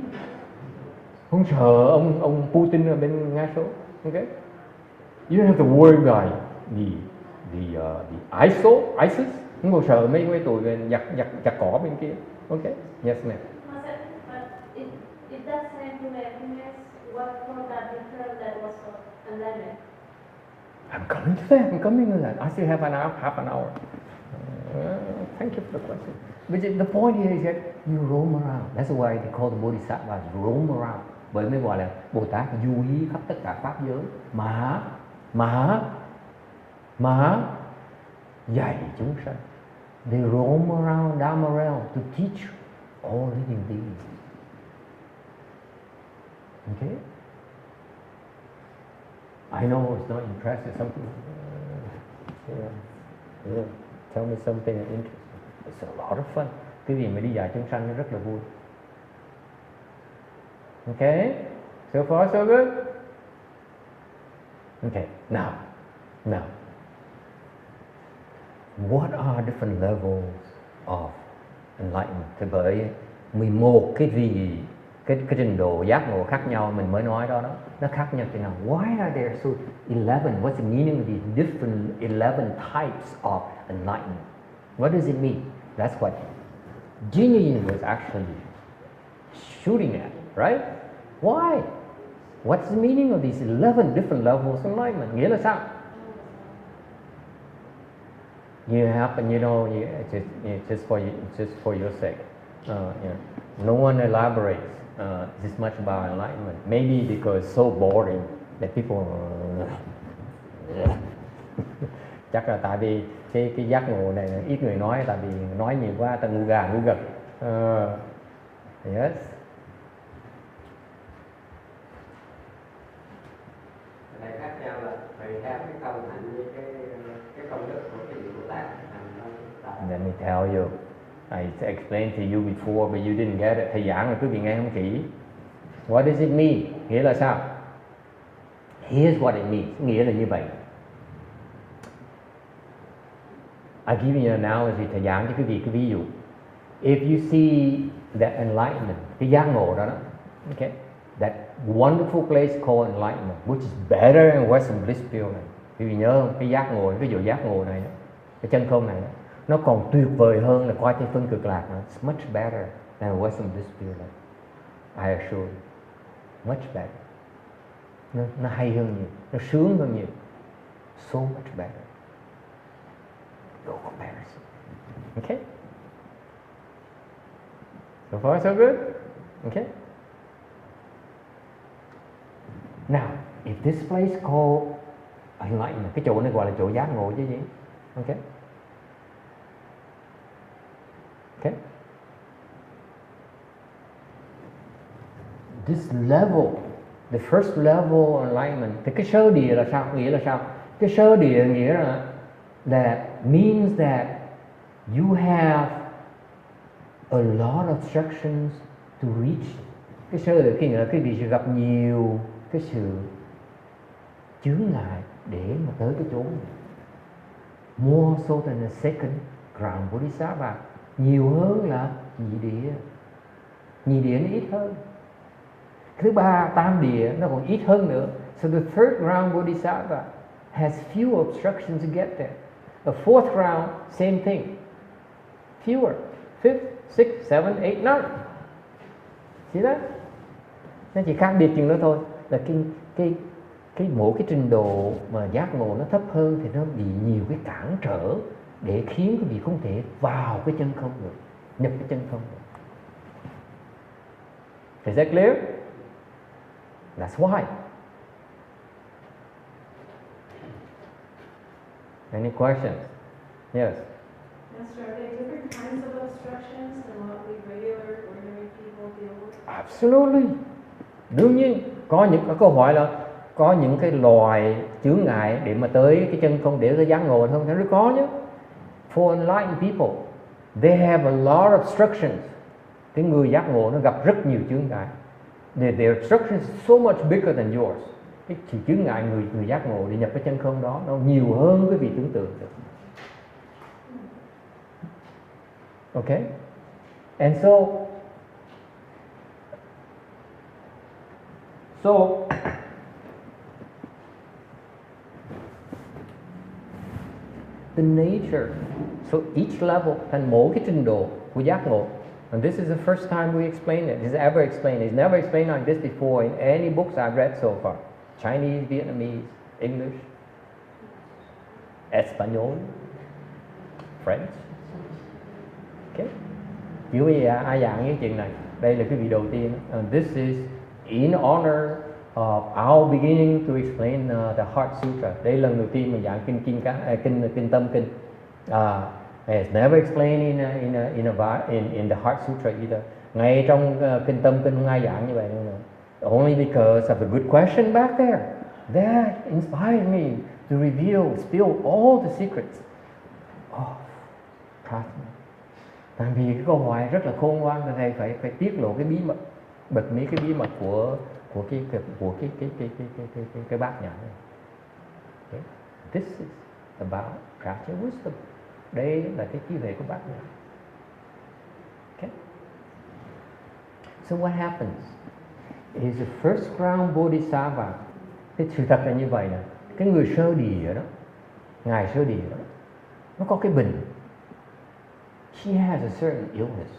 Không sợ ông Putin ở bên Nga số. Okay? You don't have to worry about the ISIS. Không còn sợ mấy tụi giặt cỏ bên kia. Okay? Yes, ma'am. If that same happiness, what for that different that was enlightenment? I'm coming to that. I'm coming to that. I still have half an hour. Thank you for the question. But the point here is that you roam around. That's why they call the Bodhisattva roam around. Bởi mới gọi là Bồ Tát du hí khắp tất cả pháp giới mà dạy chúng sanh. They roam around Dharma realm to teach all living beings. Okay? I know it's not impressive. Something. Yeah. Tell me something interesting. It's a lot of fun. Cái gì mà đi dạy chúng sanh nó rất là vui. Okay? So far so good? Okay. Now. What are different levels of enlightenment? Thì bởi 11 cái trình độ giác ngộ khác nhau mình mới nói đó, nó khác nhau thế nào? Why are there so 11? What's the meaning of these different 11 types of enlightenment? What does it mean? That's what Jin Yin was actually shooting at, right? Why? What's the meaning of these 11 different levels of enlightenment? Nghĩa là sao? You happen, just for your sake. No one elaborates this much about enlightenment. Maybe because it's so boring that people. Chắc là tại vì cái giác ngộ này ít người nói, tại vì nói nhiều quá ta ngu gà ngu gật. Yes. Này khác nhau là tùy theo cái công hạnh với cái công đức của cái vị Bồ Tát. Let me tell you. I explained to you before, but you didn't get it. Thầy giảng rồi quý vị nghe không kỹ. What does it mean? Nghĩa là sao? Here's what it means. Nghĩa là như vậy. I give you an analogy. Thầy giảng cho quý vị cái ví dụ. If you see that enlightenment, cái giác ngộ đó, okay, that wonderful place called enlightenment, which is better than Western Bliss Pill này. Quý vị nhớ không? Cái giác ngộ, cái vụ giác ngộ này, cái chân không này, nó còn tuyệt vời hơn là qua Tây Phương Cực Lạc nữa. It's much better than Western Bliss Pill này. I assure you. Much better. Nó hay hơn nhiều, nó sướng hơn nhiều. So much better. No comparison. Okay? So far so good? Okay? Now, if this place called enlightenment, cái chỗ này gọi là chỗ giác ngộ chứ gì? Okay? Okay? This level, the first level of enlightenment, thì cái sơ địa là sao? Nghĩa là sao? Cái sơ địa nghĩa là that means that you have a lot of obstructions to reach. Cái sơ địa nghĩa là cái vị sẽ gặp nhiều cái sự chướng ngại để mà tới cái chỗ này. more so than the second ground Bodhisattva, nhiều hơn là nhị địa. Nhị địa nó ít hơn. Thứ ba, tam địa nó còn ít hơn nữa. So the third ground Bodhisattva has few obstructions to get there. The fourth ground, same thing. Fewer. Fifth, sixth, seventh, eighth, ninth. See that? Nó chỉ khác biệt chừng đó thôi. Là mỗi cái trình độ mà giác ngộ nó thấp hơn thì nó bị nhiều cái cản trở để khiến cái vị không thể vào cái chân không được, nhập cái chân không được. Is that clear? That's why. Any questions? Yes. Master, are there different kinds of obstructions than what we regular, ordinary people deal with? Absolutely. Đương nhiên, có những câu hỏi là có những cái loài chướng ngại để mà tới cái chân không, để tới giác ngộ không? Thế có chứ. For enlightened people, they have a lot of obstructions. Cái người giác ngộ nó gặp rất nhiều chướng ngại. Their obstructions so much bigger than yours. Cái chướng ngại người giác ngộ để nhập cái chân không đó nó nhiều hơn cái vị tưởng tượng được. Okay? And so the nature, so each level, and mỗi cái trình độ của giác ngộ, and this is the first time we explain it. It's ever explained. It's never explained like this before in any books I've read so far. Chinese, Vietnamese, English, Espanol, French. Okay? Chưa bao giờ ai giảng cái chuyện này. Đây là cái vị đầu tiên. And this is in honor of our beginning to explain the Heart Sutra. Đây là lần đầu tiên mình giảng kinh tâm kinh. It's never explained in the Heart Sutra either. Ngay trong kinh tâm kinh không ai giảng như vậy nữa. Only because of a good question back there that inspired me to spill all the secrets of prajna. Tại vì cái câu hỏi rất là khôn ngoan, là thầy phải tiết lộ cái bí mật, bật mí cái bí mật của cái bát nhã này. Okay. This is about prajna wisdom. Đây là cái trí huệ của bát nhã. Okay. So what happens is the first ground Bodhisattva. Cái sự thật là như vậy nè. Cái người sơ địa đó, ngài sơ địa đó, nó có cái bệnh. She has a certain illness,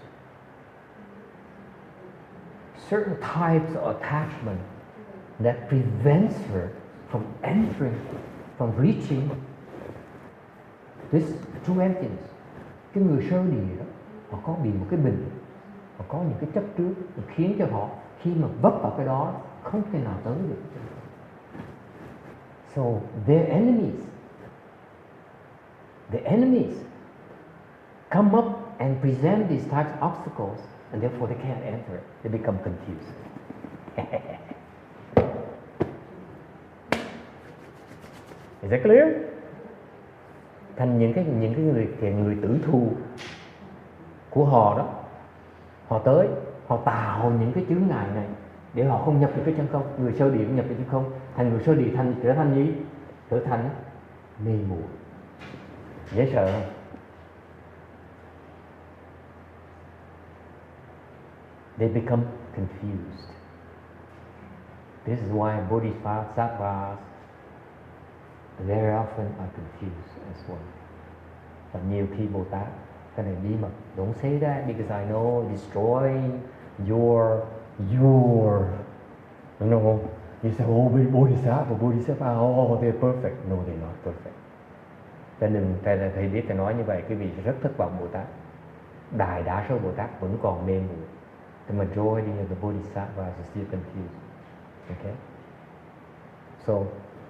certain types of attachment that prevents her from entering, from reaching this true emptiness. Cái người sơ địa đó, họ có bị một cái bệnh, họ có những cái chấp trước khiến cho họ khi mà vấp vào cái đó không thể nào tới được. So their enemies come up and present these types of obstacles, and therefore they can't enter it. They become confused. Is that clear? Thành những cái người tử thù của họ đó, họ tới, họ tạo những cái chướng ngại này để họ không nhập được cái chân không. Người sơ địa nhập được chân không, thành người sơ địa trở thành gì? Trở thành mê muội. Dễ sợ không? They become confused. This is why bodhisattvas very often are confused as well. Và nhiều khi Bồ Tát, cái này bí mật, don't say that because I know destroying your no. You say, oh, Bodhisattva, oh, they're perfect. No, they're not perfect. Cho nên thầy biết thầy nói như vậy, quý vị rất thất vọng Bồ Tát. Đại đa số Bồ Tát vẫn còn mê muội. The majority of the Bodhisattvas are still confused. Okay? So,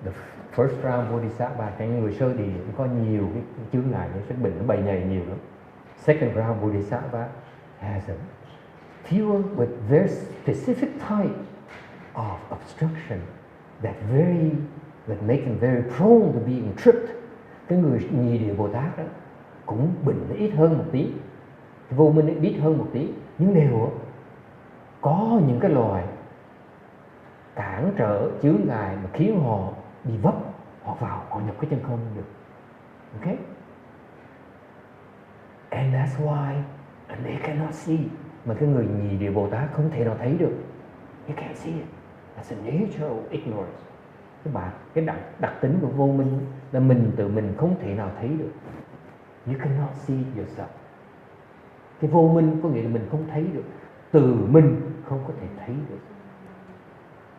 the first round Bodhisattva, cái người sơ địa nó có nhiều cái chướng ngại, cái bệnh nó bầy nhầy nhiều lắm. Second round Bodhisattva has a fewer but very specific type of obstruction that make them very prone to being tripped. Cái người nhị địa Bồ Tát đó cũng bệnh nó ít hơn một tí, vô minh nó ít hơn một tí, nhưng đều có những cái loài cản trở chướng ngại mà khiến họ bị vấp, họ vào, họ nhập cái chân không được. Okay? And that's why they cannot see. Mà cái người nhị địa Bồ Tát không thể nào thấy được. You can't see it. That's the nature of ignorance. Cái đặc tính của vô minh là mình tự mình không thể nào thấy được. You cannot see yourself. Cái vô minh có nghĩa là mình không thấy được. Từ mình không có thể thấy được.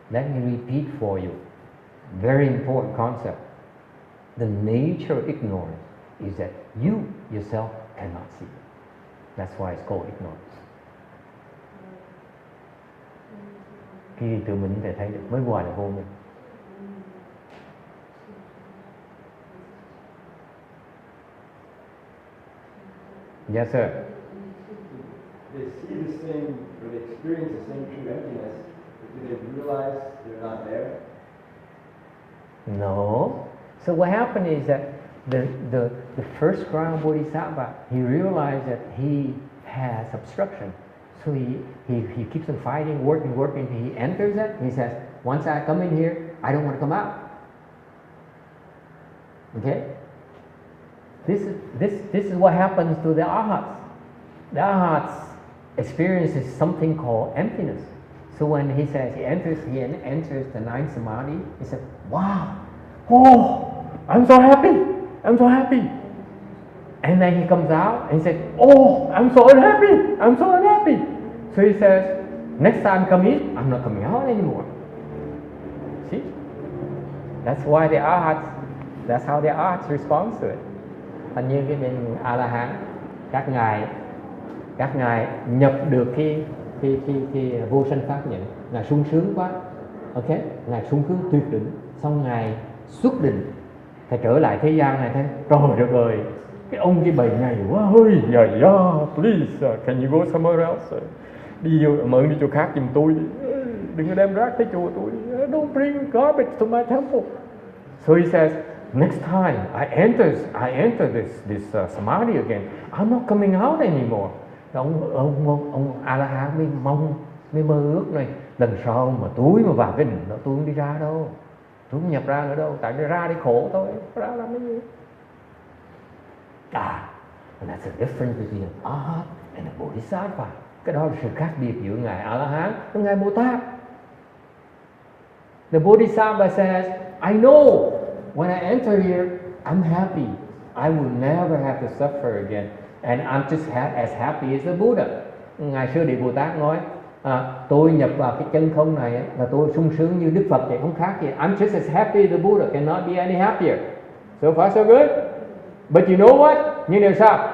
Let me repeat for you. Very important concept. The nature of ignorance is that you yourself cannot see it. That's why it's called ignorance. Khi tự mình thể thấy được mới gọi là vô minh. Yes, sir. They see the same, or they experience the same true emptiness, but do they realize they're not there? No. So what happened is that the first ground Bodhisattva, he realized that he has obstruction. So he keeps on fighting, working. He enters it. He says, once I come in here, I don't want to come out. Okay? This is what happens to the arhats. The arhats experiences something called emptiness. So when he says he enters the ninth samadhi, he says, wow, oh, I'm so happy. And then he comes out and he says, oh, I'm so unhappy. So he says, next time come in, I'm not coming out anymore. See? That's why the arhats, that's how the arhats respond to it. Hình như cái bên A-la-hán, các ngài nhập được cái vô sanh pháp nhận, ngài sung sướng quá, ok, ngài sung sướng tuyệt đỉnh, xong ngài xuất định, thầy trở lại thế gian này thấy, trời đất ơi, cái ông cái bầy này quá hơi, please, can you go somewhere else? Đi vô mượn đi chỗ khác giùm tôi đi, đừng có đem rác tới chùa tôi, don't bring garbage to my temple. So he says, next time I enter this samadhi again, I'm not coming out anymore. Ông A-la-hán mới mơ ước này, lần sau mà tôi mà vào cái định đó tôi không đi ra đâu, tôi không nhập ra nữa đâu, tại đi ra đi khổ thôi, ra làm cái gì? And that's the difference between an arhat and a bodhisattva. Cái đó là sự khác biệt giữa ngài A-la-hán và ngài Bồ Tát. The bodhisattva says, I know when I enter here, I'm happy. I will never have to suffer again. And I'm just as happy as the Buddha. Ngài Sư Địa Bồ Tát nói, tôi nhập vào cái chân không này là tôi sung sướng như Đức Phật vậy, không khác gì. I'm just as happy as the Buddha, cannot be any happier. So far so good. But you know what? Nhưng điều sao?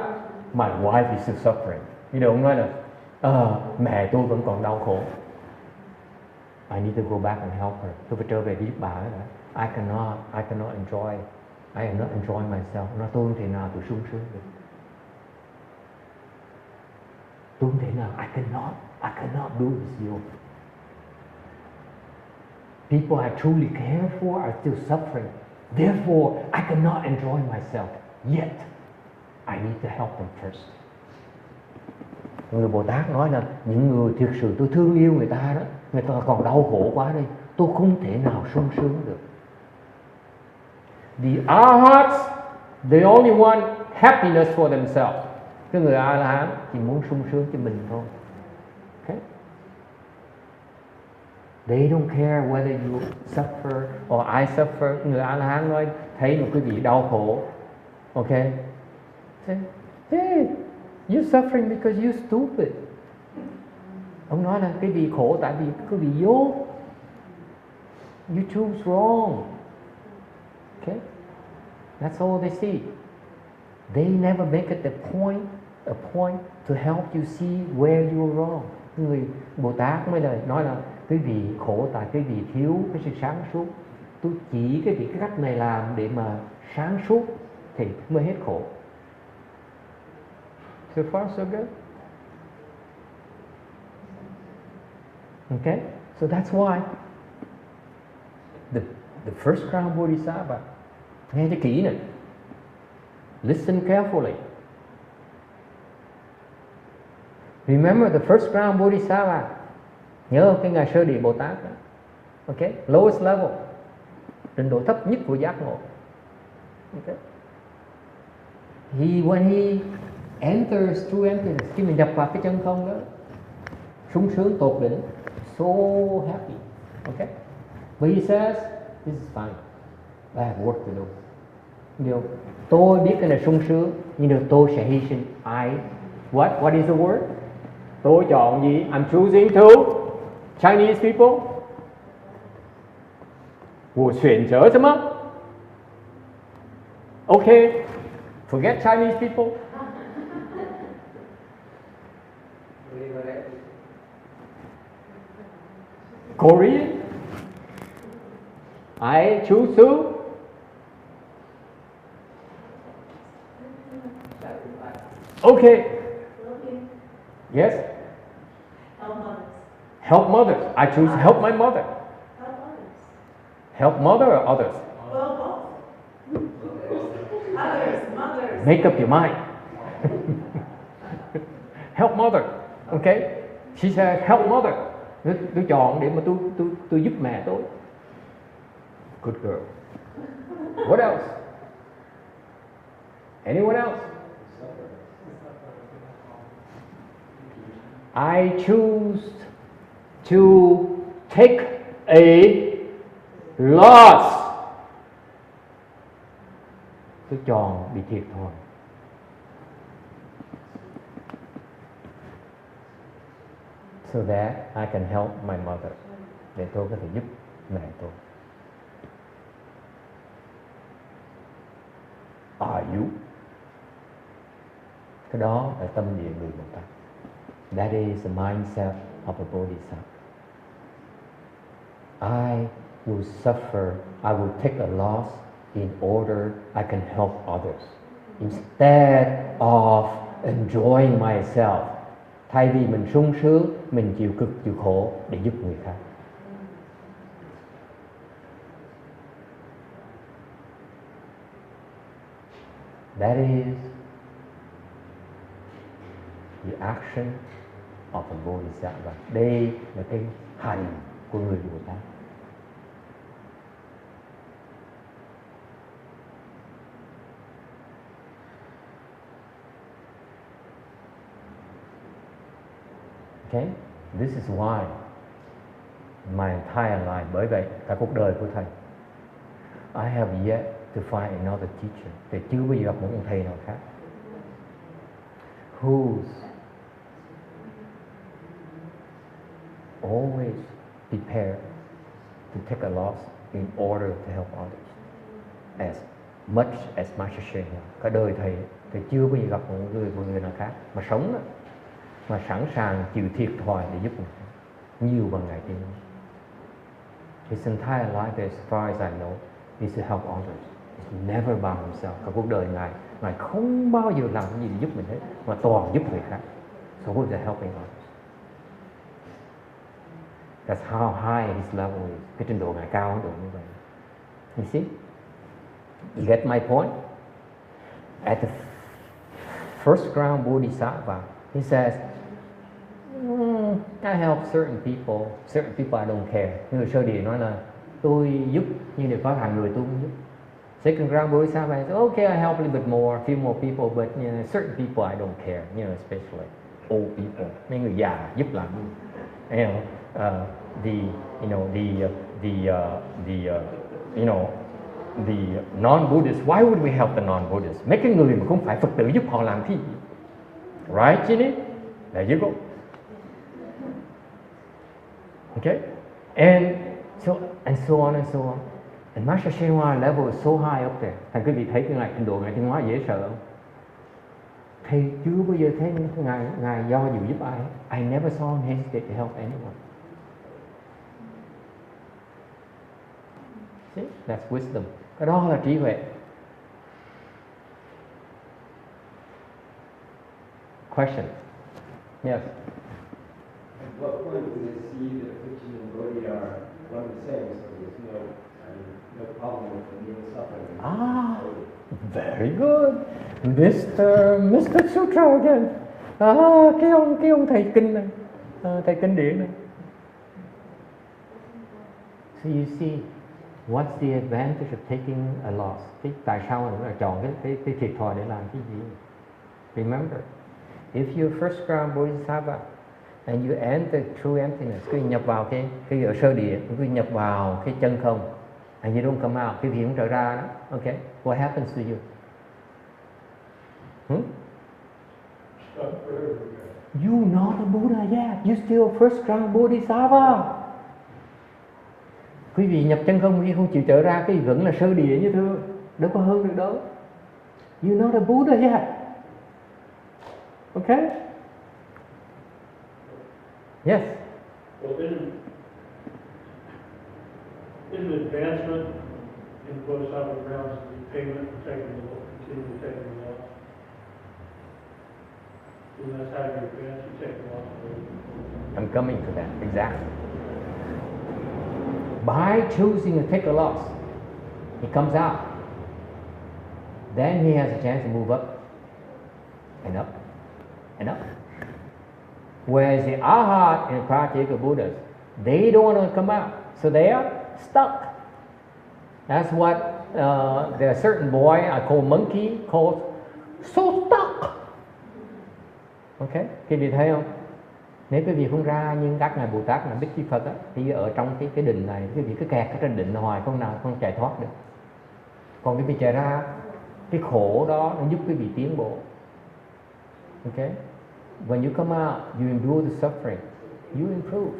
My wife is still suffering. You know, ông nói là mẹ tôi vẫn còn đau khổ. I need to go back and help her. Tôi phải trở về giúp bà ấy đã. I cannot enjoy. I am not enjoying myself. Nó tôi không thể nào tôi sung sướng được. Tôi không thể nào. I cannot do this yoga. People I truly care for are still suffering. Therefore, I cannot enjoy myself. Yet, I need to help them first. Người Bồ Tát nói là những người thực sự tôi thương yêu người ta đó, người ta còn đau khổ quá đây, tôi không thể nào sung sướng được. The arhats, they only want happiness for themselves. Cái người A-la-hán chỉ muốn sung sướng cho mình thôi. Okay? They don't care whether you suffer or I suffer. Người A-la-hán nói thấy một cái gì đau khổ, okay? Say, hey, you're suffering because you're stupid. Ông nói là cái gì khổ tại vì cái gì dốt. You choose wrong. Okay? That's all they see. They never make it a point to help you see where you're wrong. Người Bồ Tát mới nói là cái gì khổ tại cái gì thiếu cái sự sáng suốt. Tôi chỉ cái cách này làm để mà sáng suốt thì mới hết khổ. So far so good. Okay? So that's why the first crown Bodhisattva, nghe cho kỹ này. Listen carefully. Remember the first ground Bodhisattva. Nhớ cái ngài Sơ Địa Bồ Tát đó. Okay? Lowest level. Trình độ thấp nhất của giác ngộ. Okay? When he enters true emptiness, khi mình nhập vào cái chân không đó, sung sướng tột đỉnh, so happy. Okay, but he says this is fine, I have work to do. Điều tôi biết cái này sung sướng, nhưng điều tôi sẽ hy sinh. What is the word? Tôi chọn gì? I'm choosing to Chinese people. 我选择什么 ？Okay, forget Chinese people. Korean. I choose to. Okay. Yes. Help mothers. I choose help my mother. Help mother or others? Mothers. Make up your mind. Help mother. Okay. She said help mother. Tôi chọn để mà tôi giúp mẹ tôi. Good girl. What else? Anyone else? I choose to take a loss. Tôi chọn bị thiệt thòi. So that I can help my mother. Để tôi có thể giúp mẹ tôi. Are you? Cái đó là tâm địa người Bồ Tát. That is the mindset of a bodhisattva. I will suffer, I will take a loss in order I can help others. Instead of enjoying myself. Thay vì mình sung sướng, mình chịu cực chịu khổ để giúp người khác. That is the action of a bodhisattva. Đây là cái hành của người Bồ Tát. Okay? This is why my entire life, bởi vậy cả cuộc đời của thầy, I have yet to find another teacher. Thầy chưa bao giờ gặp một ông thầy nào khác who's always prepared to take a loss in order to help others as much as Master Hsien. Cả đời thầy chưa bao giờ gặp một người nào khác mà sống đó, mà sẵn sàng chịu thiệt thòi để giúp người khác nhiều bằng Ngài Tiên. His entire life, as far as I know, is to help others. He's never by himself. Cả cuộc đời Ngài không bao giờ làm cái gì để giúp mình hết, mà toàn giúp người khác. So who is helping others? That's how high his level is. Cái trình độ Ngài cao đến độ như vậy. You see? You get my point? At the first ground Bodhisattva, he says, I help certain people I don't care. Người sơ địa nói là tôi giúp, nhưng để có hàng người tôi không giúp. Second ground Bodhisattva says, okay, I help a little bit more, a few more people, but certain people I don't care, especially old people. Mấy người già giúp làm gì? The non-Buddhists, why would we help the non-Buddhists? Mấy cái người mà không phải Phật tử giúp họ làm cái gì? Right, Ginny? There you go. Okay? And so on and so on. And Master Hsien Hoa level is so high up there. Thành quý vị thấy cái trình độ Ngài Tiên Hóa dễ sợ không? Thầy chưa bao giờ thấy Ngài do dự giúp ai. I never saw him hesitate to help anyone. See? That's wisdom. Cái đó là trí huệ. Question? Yes. At what point do they see that affliction and bodhi are one and the same? So there's no problem with the needle suffering. Very good. Mr. Sutra again. Cái ông thầy kinh này, thầy kinh điển này. So you see, what's the advantage of taking a loss? Tại sao mình lại chọn cái thiệt thòi để làm cái gì? Remember, if you're first ground Bodhisattva and you enter true emptiness, cứ nhập vào cái ở sơ địa, cứ nhập vào cái chân không, and you don't come out, cái gì cũng trở ra đó. Okay, what happens to you? Stuck forever. You not a Buddha yet, you still first ground Bodhisattva. Quý vị nhập chân không, quý không chịu trở ra, cái vẫn là sơ địa như thưa, đâu có hơn được đâu. You not a Buddha yet. Okay? Yes. Well, in the advancement in Bodhisattva grounds, the payment and taking the loss, continue taking the loss. And that's how you advance, you take the loss. I'm coming to that, exactly. By choosing to take a loss, he comes out. Then he has a chance to move up and up and up. Whereas the Arhat and Pratyeka Buddhas, they don't want to come out, so they are stuck. That's what the certain boy I call monkey calls so stuck. Okay, quý vị thấy không? Nếu quý vị không ra nhưng các ngài Bồ Tát là Bích Chi Phật á, thì ở trong cái định này quý vị cứ kẹt ở trên định hoài, không nào không chạy thoát được. Còn quý vị chạy ra, cái khổ đó nó giúp quý vị tiến bộ. Okay? When you come out, you endure the suffering, you improve.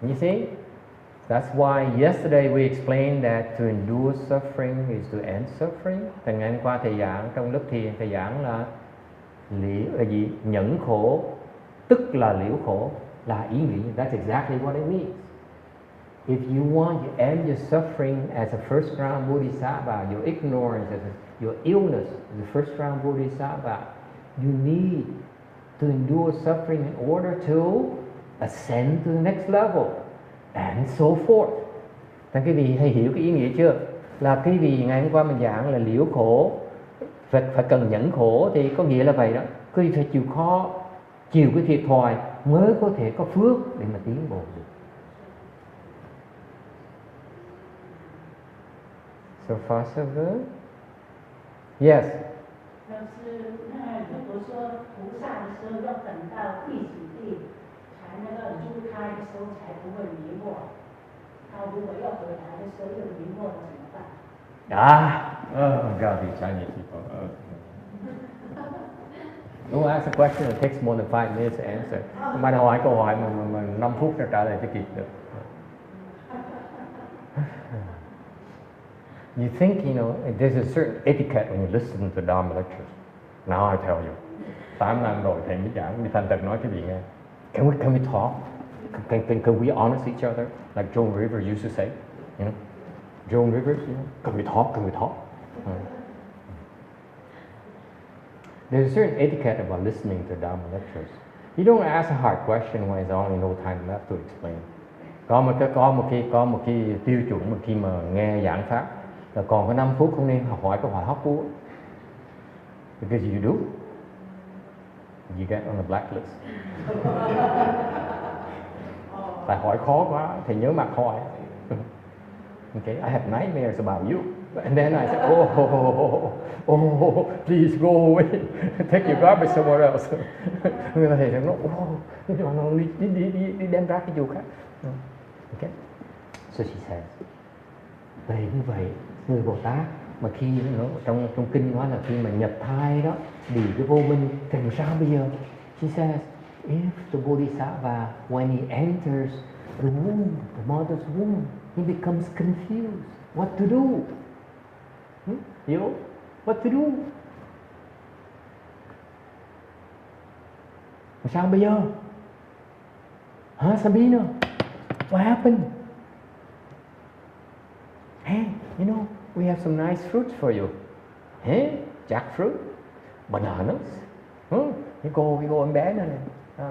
You see? That's why yesterday we explained that to endure suffering is to end suffering. Ngày hôm qua thầy giảng trong lớp thiền, thầy giảng là nhẫn khổ tức là liễu khổ, là ý nghĩa. That's exactly what it means. If you want to end your suffering as a first round Bodhisattva, your ignorance, your illness as a first round Bodhisattva, you need to endure suffering in order to ascend to the next level, and so forth. Các quý vị hay hiểu cái ý nghĩa chưa? Là cái vị ngày hôm qua mình giảng là liễu khổ, phải cần nhẫn khổ, thì có nghĩa là vậy đó. Quý vị phải chịu khó, chịu cái thiệt thòi mới có thể có phước để mà tiến bộ được. So far so good. Yes. 就是如果说菩萨的时候要等到第几地才那个入开的时候才不会迷惑，他如果要回来的时候又迷惑了怎么办？ Oh God, these Chinese people. Don't ask a question that takes more than 5 minutes to answer. Mà hỏi câu hỏi mà 5 phút nó trả lời cho kịp được. You think, you know, there's a certain etiquette when you listen to Dharma lectures. Now I tell you, 8 năm rồi thầy mới giảng, đi thành thật nói cái gì nghe. Can we talk? Can we honest each other? Like Joan Rivers used to say, you know. Joan Rivers, you know, can we talk? Can we talk? There's a certain etiquette about listening to Dharma lectures. You don't ask a hard question when there's only no time left to explain. Có một cái tiêu chuẩn mà khi mà nghe giảng pháp là còn có 5 phút không nên hỏi câu hỏi hóc búa. Because you do, you get on the blacklist. Tại hỏi khó quá thì nhớ mặt hỏi. Okay, I have nightmares about you. And then I said, oh, please go away. Take your garbage somewhere else. Người ta thầy sẽ nói, đi đem ra cái dù khác. Okay. So she says, vậy như vậy, người Bồ Tát mà khi nó trong kinh nói là khi mà nhập thai đó, vì cái vô minh thì làm sao bây giờ? She says, if the Bodhisattva, when he enters the womb, the mother's womb, he becomes confused. What to do? You know, what to do? Sao bây giờ? Huh, Sabina? What happened? Hey, you know, we have some nice fruits for you. Hey, jackfruit, bananas. You go em bé này.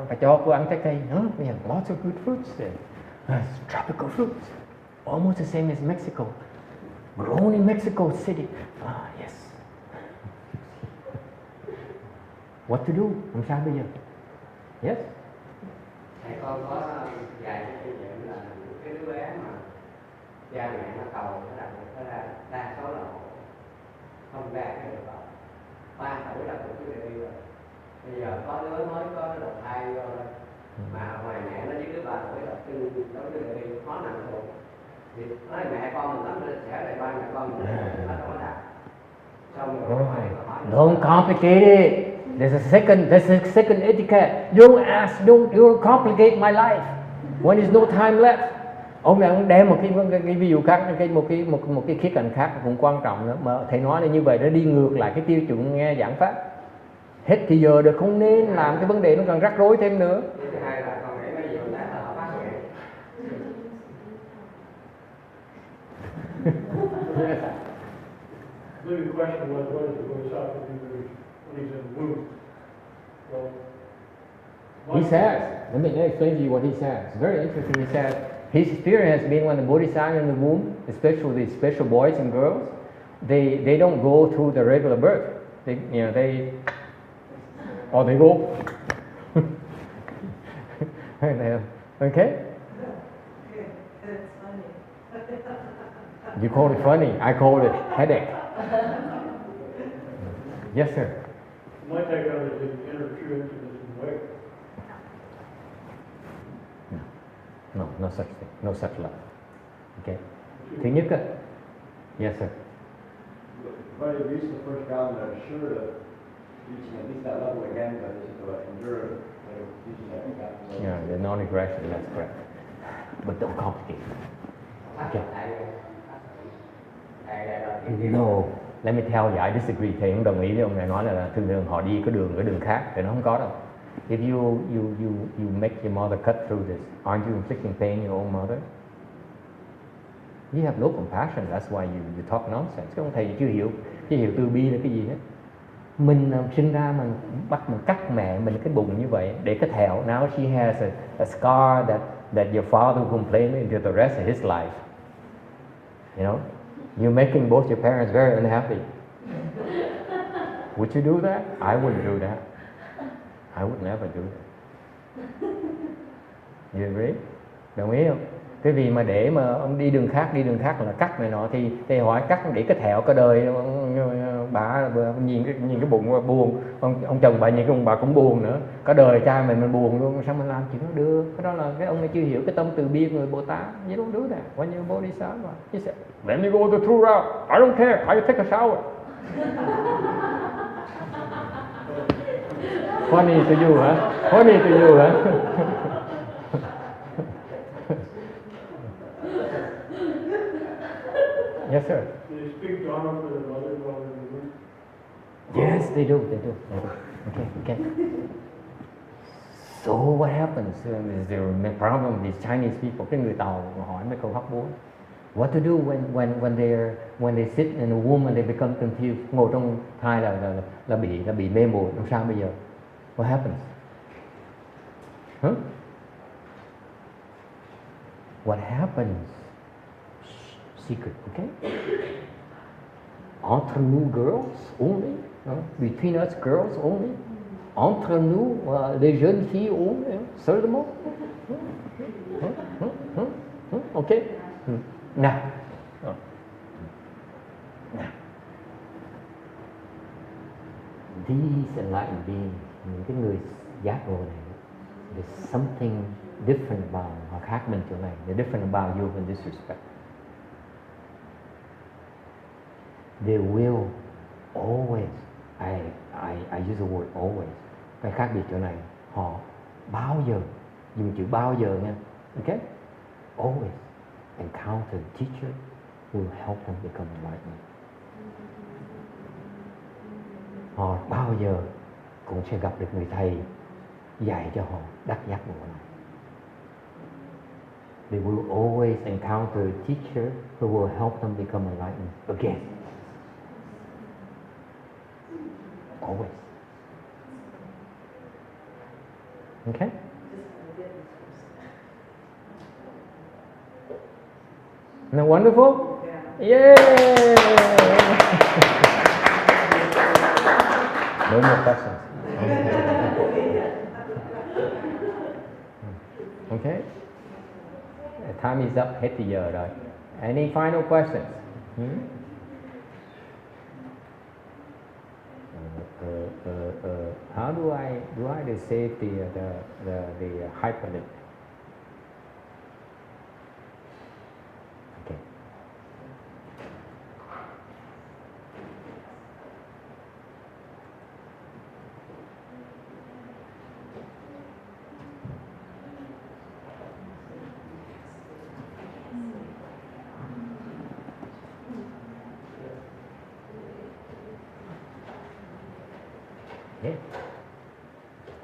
Phải cho cô ăn trái cây. We have lots of good fruits there. Tropical fruits. Almost the same as Mexico. Grown in Mexico City. Yes. What to do? Làm sao bây giờ? Yes. Thầy con có dạy cái kinh nghiệm là cái đứa bé mà cha mẹ nó cầu nó đặt nó ra đa số là không ra cái được đó. 3 tuổi là cũng chưa đi rồi. Bây giờ có đứa mới có đầu thai vô thôi, mà ngoài mẹ nó với đứa 3 tuổi là chưa đi khó nằm được. Thì nói mẹ con mình tắm lên sẽ lại ba mẹ con mình nó đâu có đạt. Xong rồi hỏi Don't complicate it. There's a second etiquette. Don't complicate my life when there's no time left. Ông này ông đem một cái ví dụ khác, một cái khía cạnh khác cũng quan trọng nữa, mà thầy nói là như vậy nó đi ngược lại cái tiêu chuẩn nghe giảng pháp. Hết thì giờ được, không nên làm cái vấn đề nó còn rắc rối thêm nữa. thứ hai là con nghĩ mấy vụ đó là họ phát hiện. Maybe the question was, what does the Bodhisattva do when he's in the womb? Well, He says, let me explain to you what he says. It's very interesting. He says his experience has been when the Bodhisattva in the womb, especially these special boys and girls, they don't go through the regular birth. They go. Okay? You call it funny. I call it headache. Yes, sir. my take on it is enter true intimacy in the way. No, no such thing. No such love. Okay. Thứ nhất á. Yes, sir. But if you reach the first round, they're sure of reaching at least that level again, but it's just endure reaching that level. Yeah, the non-aggression, that's correct. But don't complicate. Okay. No, let me tell you, I disagree. Thầy không đồng ý với ông này nói là thường thường họ đi cái đường khác, thì nó không có đâu. If you make your mother cut through this, aren't you inflicting pain on your own mother? You have no compassion. That's why you talk nonsense. Cái ông thầy chưa hiểu từ bi là cái gì hết. Mình sinh ra mình bắt mình cắt mẹ mình cái bụng như vậy để cái thẹo. Now she has a scar that your father complained into the rest of his life. You know, you're making both your parents very unhappy. Would you do that? I wouldn't do that. I would never do that. You agree? Đồng ý không? Cái vì mà để mà ông đi đường khác là cắt này nọ thì hỏi cắt để cái thẹo cả đời. Bà nhìn cái bụng buồn, ông chồng bà nhìn cái bụng bà cũng buồn nữa, cả đời trai mình buồn luôn, sao mình làm chuyện đó được? Cái đó là cái ông này chưa hiểu cái tâm từ bi của người Bồ Tát. You don't do that when you're Bodhisattva. He said, let me go the true route. I don't care. I take a shower. Funny to you, huh? Funny to you, huh? Yes, sir. Do they speak Dharma for their mother while they're in the womb? Yes, they do. Okay. So what happens? Is the problem with these Chinese people? Cái người Tàu hỏi mấy câu hóc búa. What to do when they sit in a womb and they become confused? Ngồi trong thai là bị mê muội. Làm sao bây giờ? What happens? Huh? What happens? Secret, okay? Entre nous girls only, between us girls only, entre nous les jeunes filles only, seulement. Okay? Now. These enlightened beings, những cái người giác ngộ này, there's something different about họ khác mình chỗ này. They're different about you in this respect. They will always, I use the word always. Cái khác biệt chỗ này, họ bao giờ, dùng chữ bao giờ nha, okay? Always encounter a teacher who will help them become enlightened. Họ bao giờ cũng sẽ gặp được người thầy dạy cho họ đắc giác ngộ này. They will always encounter a teacher who will help them become enlightened again. Always. Okay? Isn't that wonderful? Yeah. No more questions. Okay. Time is up. Hết thì giờ rồi. Any final questions? How do I save the hyperlink? Okay. Okay.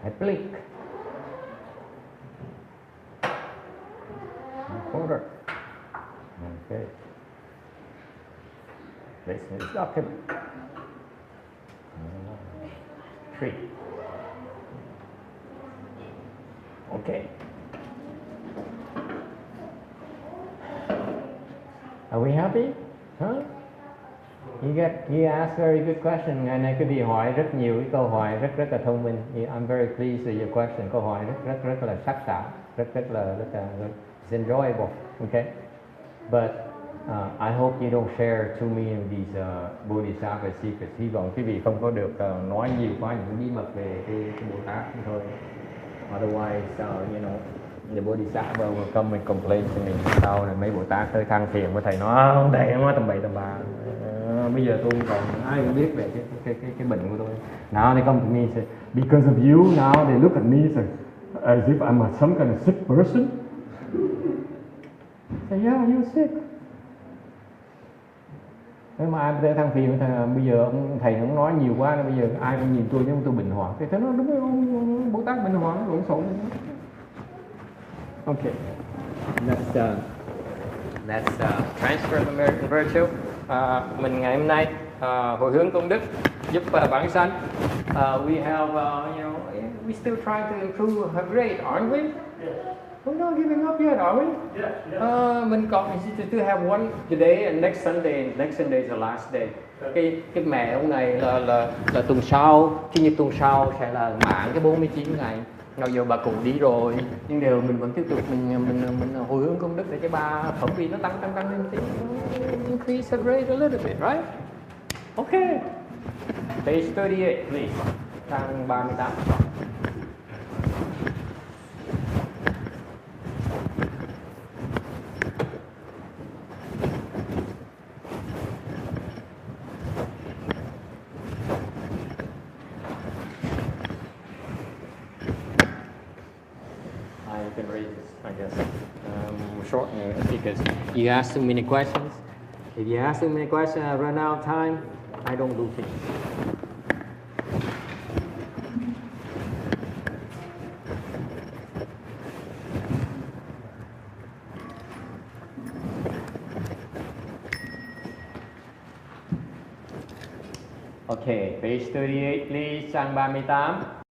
I blink. Folder. Okay. This is document. 3. Okay. Are we happy? Huh? You ask very good question. Ngày nay quý vị hỏi rất nhiều cái câu hỏi rất là thông minh. I'm very pleased with your question. Câu hỏi rất là sắc sảo, rất là it's enjoyable. Okay, but I hope you don't share too many of these Bodhisattva secrets. Hy vọng quý vị không có được nói nhiều quá những bí mật về cái Bồ Tát thôi. Otherwise, you know, the Bodhisattva will come and complain to me. Sau này mấy Bồ Tát tới than phiền với thầy nói thầy nói tầm bậy tầm bạ. Bây giờ tôi còn ai cũng biết về cái bệnh của tôi. Now they come to me and say, because of you, now they look at me as if I'm some kind of sick person. I say, yeah, you're sick. Thế mà ai tới than phiền với thầy, bây giờ thầy cũng nói nhiều quá, bây giờ ai cũng nhìn tôi giống tôi bệnh hoạn. Thì thế nó đúng rồi, ông Bồ Tát bệnh hoạn, lộn xộn. Okay, that's transfer of American virtue. Mình ngày hôm nay hồi hướng công đức giúp bản sanh. We have, you know, we still trying to improve her grade, aren't we? Yes. We're not giving up yet, are we? Yes, yes. Mình còn to have one today and next Sunday. Next Sunday is the last day. Cái mẹ ông này là tuần sau, Chủ nhật tuần sau sẽ là mãn cái 49 ngày. Nào giờ bà cũng đi rồi, nhưng đều mình vẫn tiếp tục mình hồi hướng công đức để cho ba phẩm vị nó tăng lên tí, increase the grade a little bit, right? Okay. Page 38, please. Trang 38. I can raise this, I guess, shorten it because you asked too many questions. If you ask too many questions, I run out of time, I don't do things. Okay, page 38, please, trang 38.